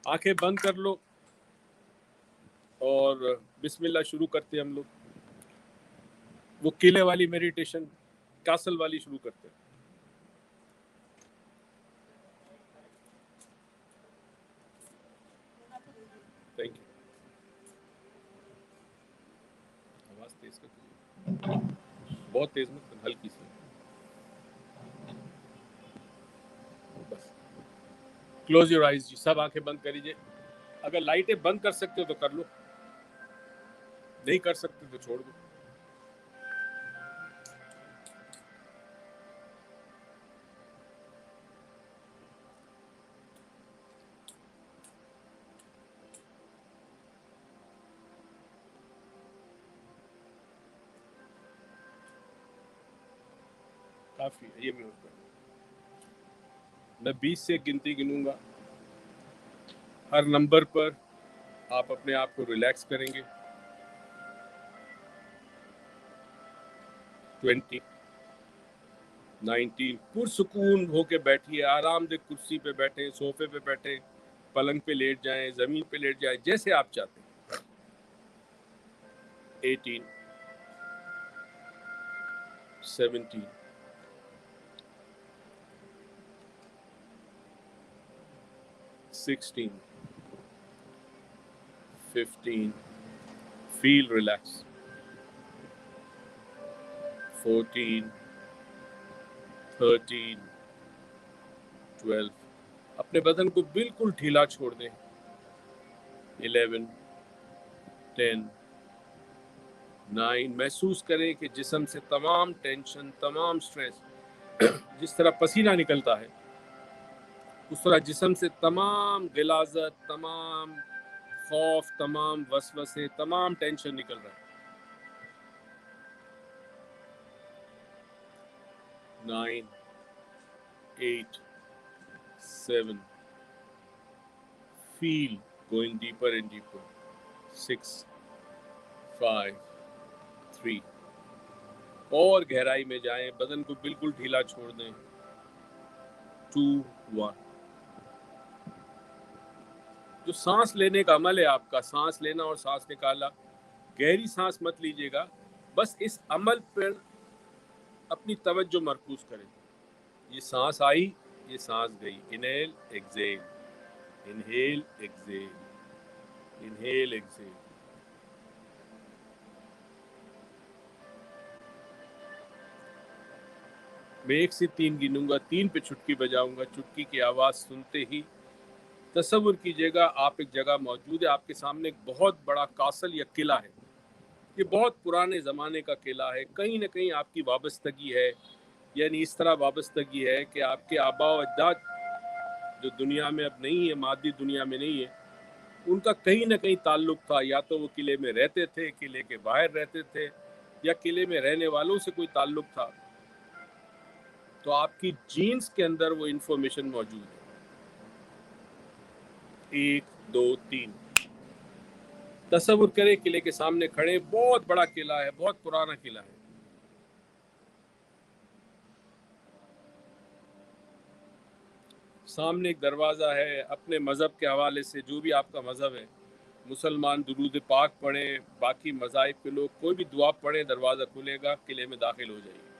آنکھیں بند کر لو اور بسم اللہ شروع کرتے ہیں ہم لوگ. وہ قلعے والی میڈیٹیشن, کاسل والی شروع کرتے ہیں. Thank you. آواز تیز کر, بہت تیز مت, ہلکی سی بس. کلوز یور آئیز جی, سب آنکھیں بند کر لیجیے. اگر لائٹیں بند کر سکتے ہو تو کر لو, نہیں کر سکتے تو چھوڑ دو. کافی ہے, یہ میں ہوتا ہے. میں 20 سے گنتی گنوں گا, ہر نمبر پر آپ اپنے آپ کو ریلیکس کریں گے. 20, 19, پرسکون ہو کے بیٹھیے, آرام دہ کرسی پہ بیٹھیں, صوفے پہ بیٹھیں, پلنگ پہ لیٹ جائیں, زمین پہ لیٹ جائیں, جیسے آپ چاہتے ہیں. 18, 17, 16, 15, feel relaxed. 14, 13, 12, اپنے بدن کو بالکل ڈھیلا چھوڑ دیں. 11, 10, 9, محسوس کریں کہ جسم سے تمام ٹینشن, تمام سٹریس, جس طرح پسینہ نکلتا ہے اس طرح جسم سے تمام غلاظت, تمام خوف, تمام وسوسے, تمام ٹینشن نکل رہا ہے. 9, 8, 7, feel going deeper and deeper. 6, 5, 3, اور گہرائی میں جائیں, بدن کو بالکل ڈھیلا چھوڑ دیں. 2, 1. جو سانس لینے کا عمل ہے آپ کا, سانس لینا اور سانس نکالنا, گہری سانس مت لیجیے گا, بس اس عمل پر اپنی توجہ مرکوز کریں. یہ سانس آئی, یہ سانس گئی. Inhale axial, inhale axial, inhale axial. میں 1 سے 3 گنوں گا, 3 پہ چھٹکی بجاؤں گا. چھٹکی کی آواز سنتے ہی تصور کیجیے گا آپ ایک جگہ موجود ہے, آپ کے سامنے ایک بہت بڑا کاسل یا قلعہ ہے. یہ بہت پرانے زمانے کا قلعہ ہے, کہیں نہ کہیں آپ کی وابستگی ہے, یعنی اس طرح وابستگی ہے کہ آپ کے آباء و اجداد جو دنیا میں اب نہیں ہے, مادی دنیا میں نہیں ہے, ان کا کہیں نہ کہیں تعلق تھا. یا تو وہ قلعے میں رہتے تھے, قلعے کے باہر رہتے تھے, یا قلعے میں رہنے والوں سے کوئی تعلق تھا. تو آپ کی جینز کے اندر وہ انفارمیشن موجود ہے. 1, 2, 3. تصور کریں قلعے کے سامنے کھڑے, بہت بڑا قلعہ ہے, بہت پرانا قلعہ ہے. سامنے ایک دروازہ ہے. اپنے مذہب کے حوالے سے, جو بھی آپ کا مذہب ہے, مسلمان درود پاک پڑھیں, باقی مذاہب کے لوگ کوئی بھی دعا پڑھیں, دروازہ کھلے گا, قلعے میں داخل ہو جائیے.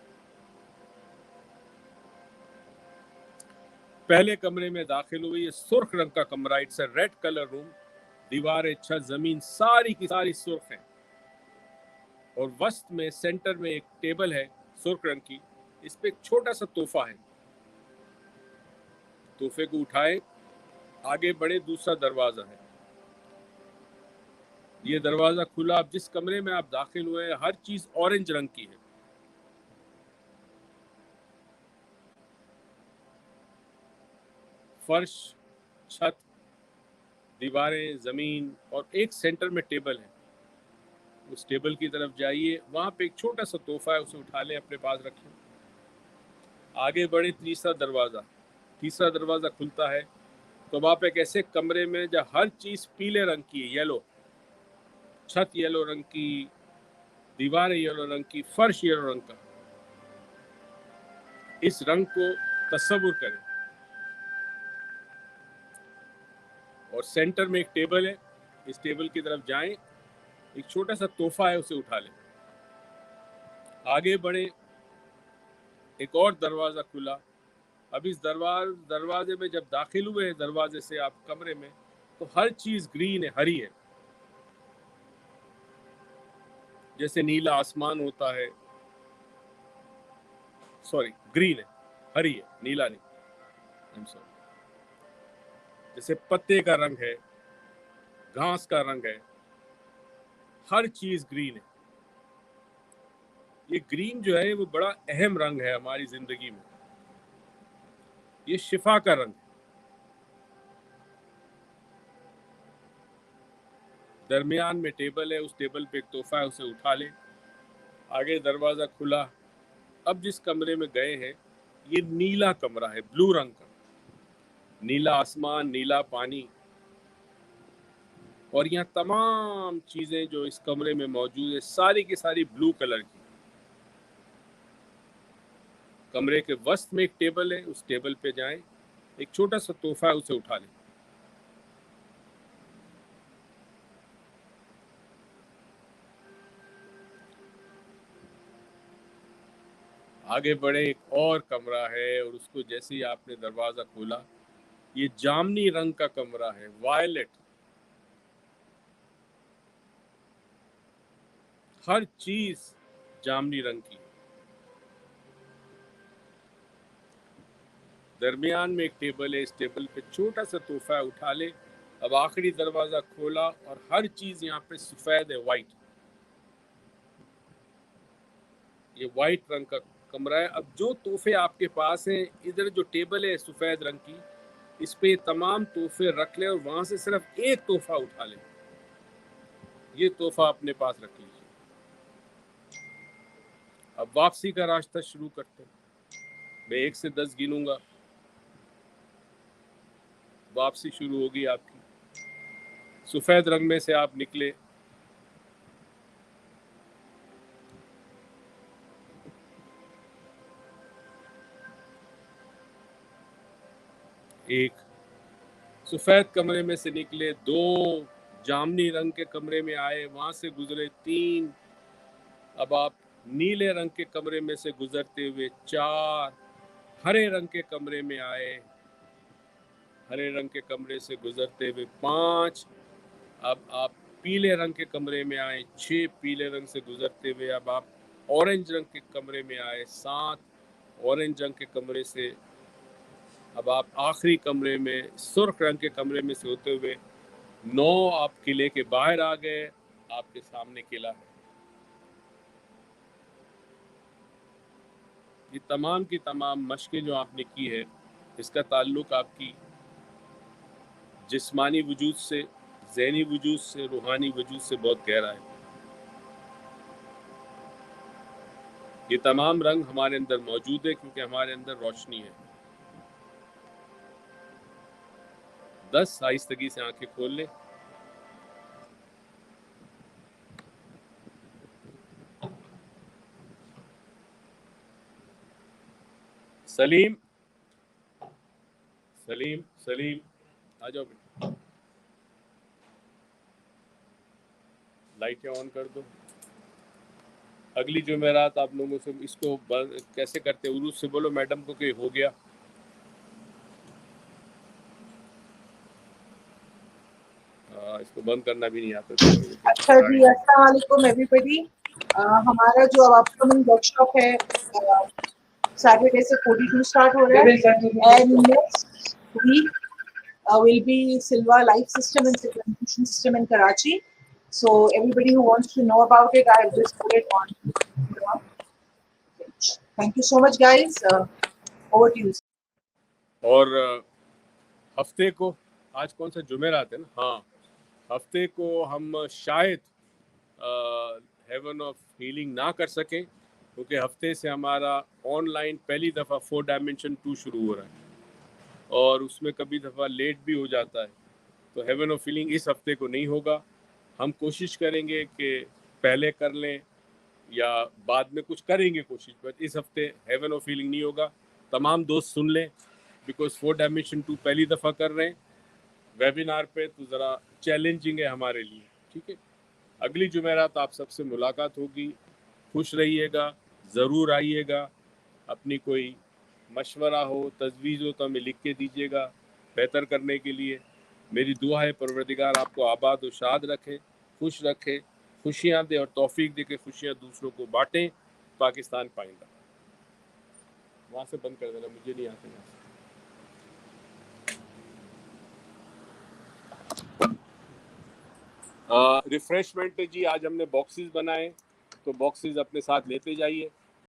پہلے کمرے میں داخل ہوئی, سرخ رنگ کا کمرہ, اٹس اے ریڈ کلر روم. دیواریں, چھت, زمین ساری کی ساری سرخ ہیں, اور وسط میں سینٹر میں ایک ٹیبل ہے سرخ رنگ کی, اس پہ ایک چھوٹا سا تحفہ ہے. تحفے کو اٹھائے, آگے بڑھے, دوسرا دروازہ ہے. یہ دروازہ کھلا، اب جس کمرے میں آپ داخل ہوئے ہر چیز اورنج رنگ کی ہے. فرش، چھت، دیواریں، زمین اور ایک سینٹر میں ٹیبل ہے. اس ٹیبل کی طرف جائیے، وہاں پہ ایک چھوٹا سا تحفہ ہے، اسے اٹھا لیں، اپنے پاس رکھیں. آگے بڑھے، تیسرا دروازہ کھلتا ہے تو وہاں پہ ایک ایسے کمرے میں جہاں ہر چیز پیلے رنگ کی ہے، یلو، چھت یلو رنگ کی، دیواریں یلو رنگ کی، فرش یلو رنگ کا. اس رنگ کو تصور کریں اور سینٹر میں ایک ٹیبل ہے، اس ٹیبل کی طرف جائیں، ایک چھوٹا سا تحفہ ہے، اسے اٹھا لیں. آگے بڑھیں، ایک اور دروازہ کھلا. اب اس دروازے میں جب داخل ہوئے ہیں دروازے سے آپ کمرے میں، تو ہر چیز گرین ہے، ہری ہے. جیسے نیلا آسمان ہوتا ہے، گرین ہے، ہری ہے، نیلا نہیں. جیسے پتے کا رنگ ہے، گھاس کا رنگ ہے، ہر چیز گرین ہے. یہ گرین جو ہے وہ بڑا اہم رنگ ہے ہماری زندگی میں. یہ شفا کا رنگ ہے. درمیان میں ٹیبل ہے، اس ٹیبل پہ ایک تحفہ ہے، اسے اٹھا لیں. آگے دروازہ کھلا. اب جس کمرے میں گئے ہیں یہ نیلا کمرہ ہے، بلو رنگ کا. نیلا آسمان، نیلا پانی، اور یہاں تمام چیزیں جو اس کمرے میں موجود ہے ساری کی ساری بلو کلر کی. کمرے کے وسط میں ایک ٹیبل ہے، اس ٹیبل پہ جائیں، ایک چھوٹا سا تحفہ ہے، اسے اٹھا لیں. آگے بڑھے، ایک اور کمرہ ہے اور اس کو جیسے ہی آپ نے دروازہ کھولا، یہ جامنی رنگ کا کمرہ ہے، وائلٹ. ہر چیز جامنی رنگ کی. درمیان میں ایک ٹیبل ہے، اس ٹیبل پہ چھوٹا سا تحفہ ہے، اٹھا لے. اب آخری دروازہ کھولا اور ہر چیز یہاں پہ سفید ہے، وائٹ. یہ وائٹ رنگ کا کمرہ ہے. اب جو تحفے آپ کے پاس ہیں، ادھر جو ٹیبل ہے سفید رنگ کی، اس پہ تمام تحفے رکھ لیں اور وہاں سے صرف ایک تحفہ اٹھا لیں. یہ تحفہ اپنے پاس رکھ لیجیے. اب واپسی کا راستہ شروع کرتے ہیں. میں 1 سے 10 گنوں گا، واپسی شروع ہوگی آپ کی. سفید رنگ میں سے آپ نکلے، ایک سفید کمرے میں سے نکلے، 2 جامنی رنگ کے کمرے میں آئے، وہاں سے گزرے، 3 اب آپ نیلے رنگ کے کمرے میں سے گزرتے ہوئے، 4 ہرے رنگ کے کمرے میں آئے، ہرے رنگ کے کمرے سے گزرتے ہوئے، 5 اب آپ پیلے رنگ کے کمرے میں آئے، 6 پیلے رنگ سے گزرتے ہوئے اب آپ اورنج رنگ کے کمرے میں آئے، 7 اورنج رنگ کے کمرے سے اب آپ آخری کمرے میں سرخ رنگ کے کمرے میں سے ہوتے ہوئے 9 آپ قلعے کے باہر آ گئے. آپ کے سامنے قلعہ ہے. یہ تمام کی تمام مشقیں جو آپ نے کی ہے، اس کا تعلق آپ کی جسمانی وجود سے، ذہنی وجود سے، روحانی وجود سے بہت گہرا ہے. یہ تمام رنگ ہمارے اندر موجود ہے کیونکہ ہمارے اندر روشنی ہے. 10 آہستگی سے آنکھیں کھول لیں. سلیم آ جاؤ بیٹا، لائٹیں آن کر دو. اگلی جمعرات آپ لوگوں سے اس کو کیسے کرتے، اردو سے بولو میڈم کو کہ ہو گیا. اس کو بند کرنا بھی نہیں آتا. اچھا جی، السلام علیکم ایوری بڈی. ہمارا جو اب اپ کمنگ ورک شاپ ہے سیٹرڈے سے 42 اسٹارٹ ہو رہا ہے. And next week will be Silva Life System and Sequencing System in Karachi. So everybody who wants to know about it, I have just put it on the page. Thank you so much, guys. Over to you. اور ہفتے کو آج کون سا جمعرات ہے نا, ہاں ہفتے کو ہم شاید ہیون آف ہیلنگ نہ کر سکیں کیونکہ ہفتے سے ہمارا آن لائن پہلی دفعہ 4 ڈائمینشن 2 شروع ہو رہا ہے اور اس میں کبھی دفعہ لیٹ بھی ہو جاتا ہے, تو ہیون آف ہیلنگ اس ہفتے کو نہیں ہوگا. ہم کوشش کریں گے کہ پہلے کر لیں یا بعد میں کچھ کریں گے کوشش, پر اس ہفتے ہیون آف ہیلنگ نہیں ہوگا. تمام دوست سن لیں بیکاز 4 ڈائمینشن 2 پہلی دفعہ کر رہے ہیں ویبینار پہ, تو ذرا چیلنجنگ ہے ہمارے لیے, ٹھیک ہے. اگلی جمعرات آپ سب سے ملاقات ہوگی. خوش رہیے گا, ضرور آئیے گا. اپنی کوئی مشورہ ہو, تجویز ہو تو ہمیں لکھ کے دیجیے گا بہتر کرنے کے لیے. میری دعا ہے پروردگار آپ کو آباد و شاد رکھے, خوش رکھے, خوشیاں دے اور توفیق دے کے خوشیاں دوسروں کو بانٹیں. پاکستان پائندہ. وہاں سے بند کر دینا, مجھے نہیں آتے وہاں سے. ریفریشمنٹ جی, آج ہم نے باکسز بنائے تو باکسز اپنے ساتھ لیتے جائیے.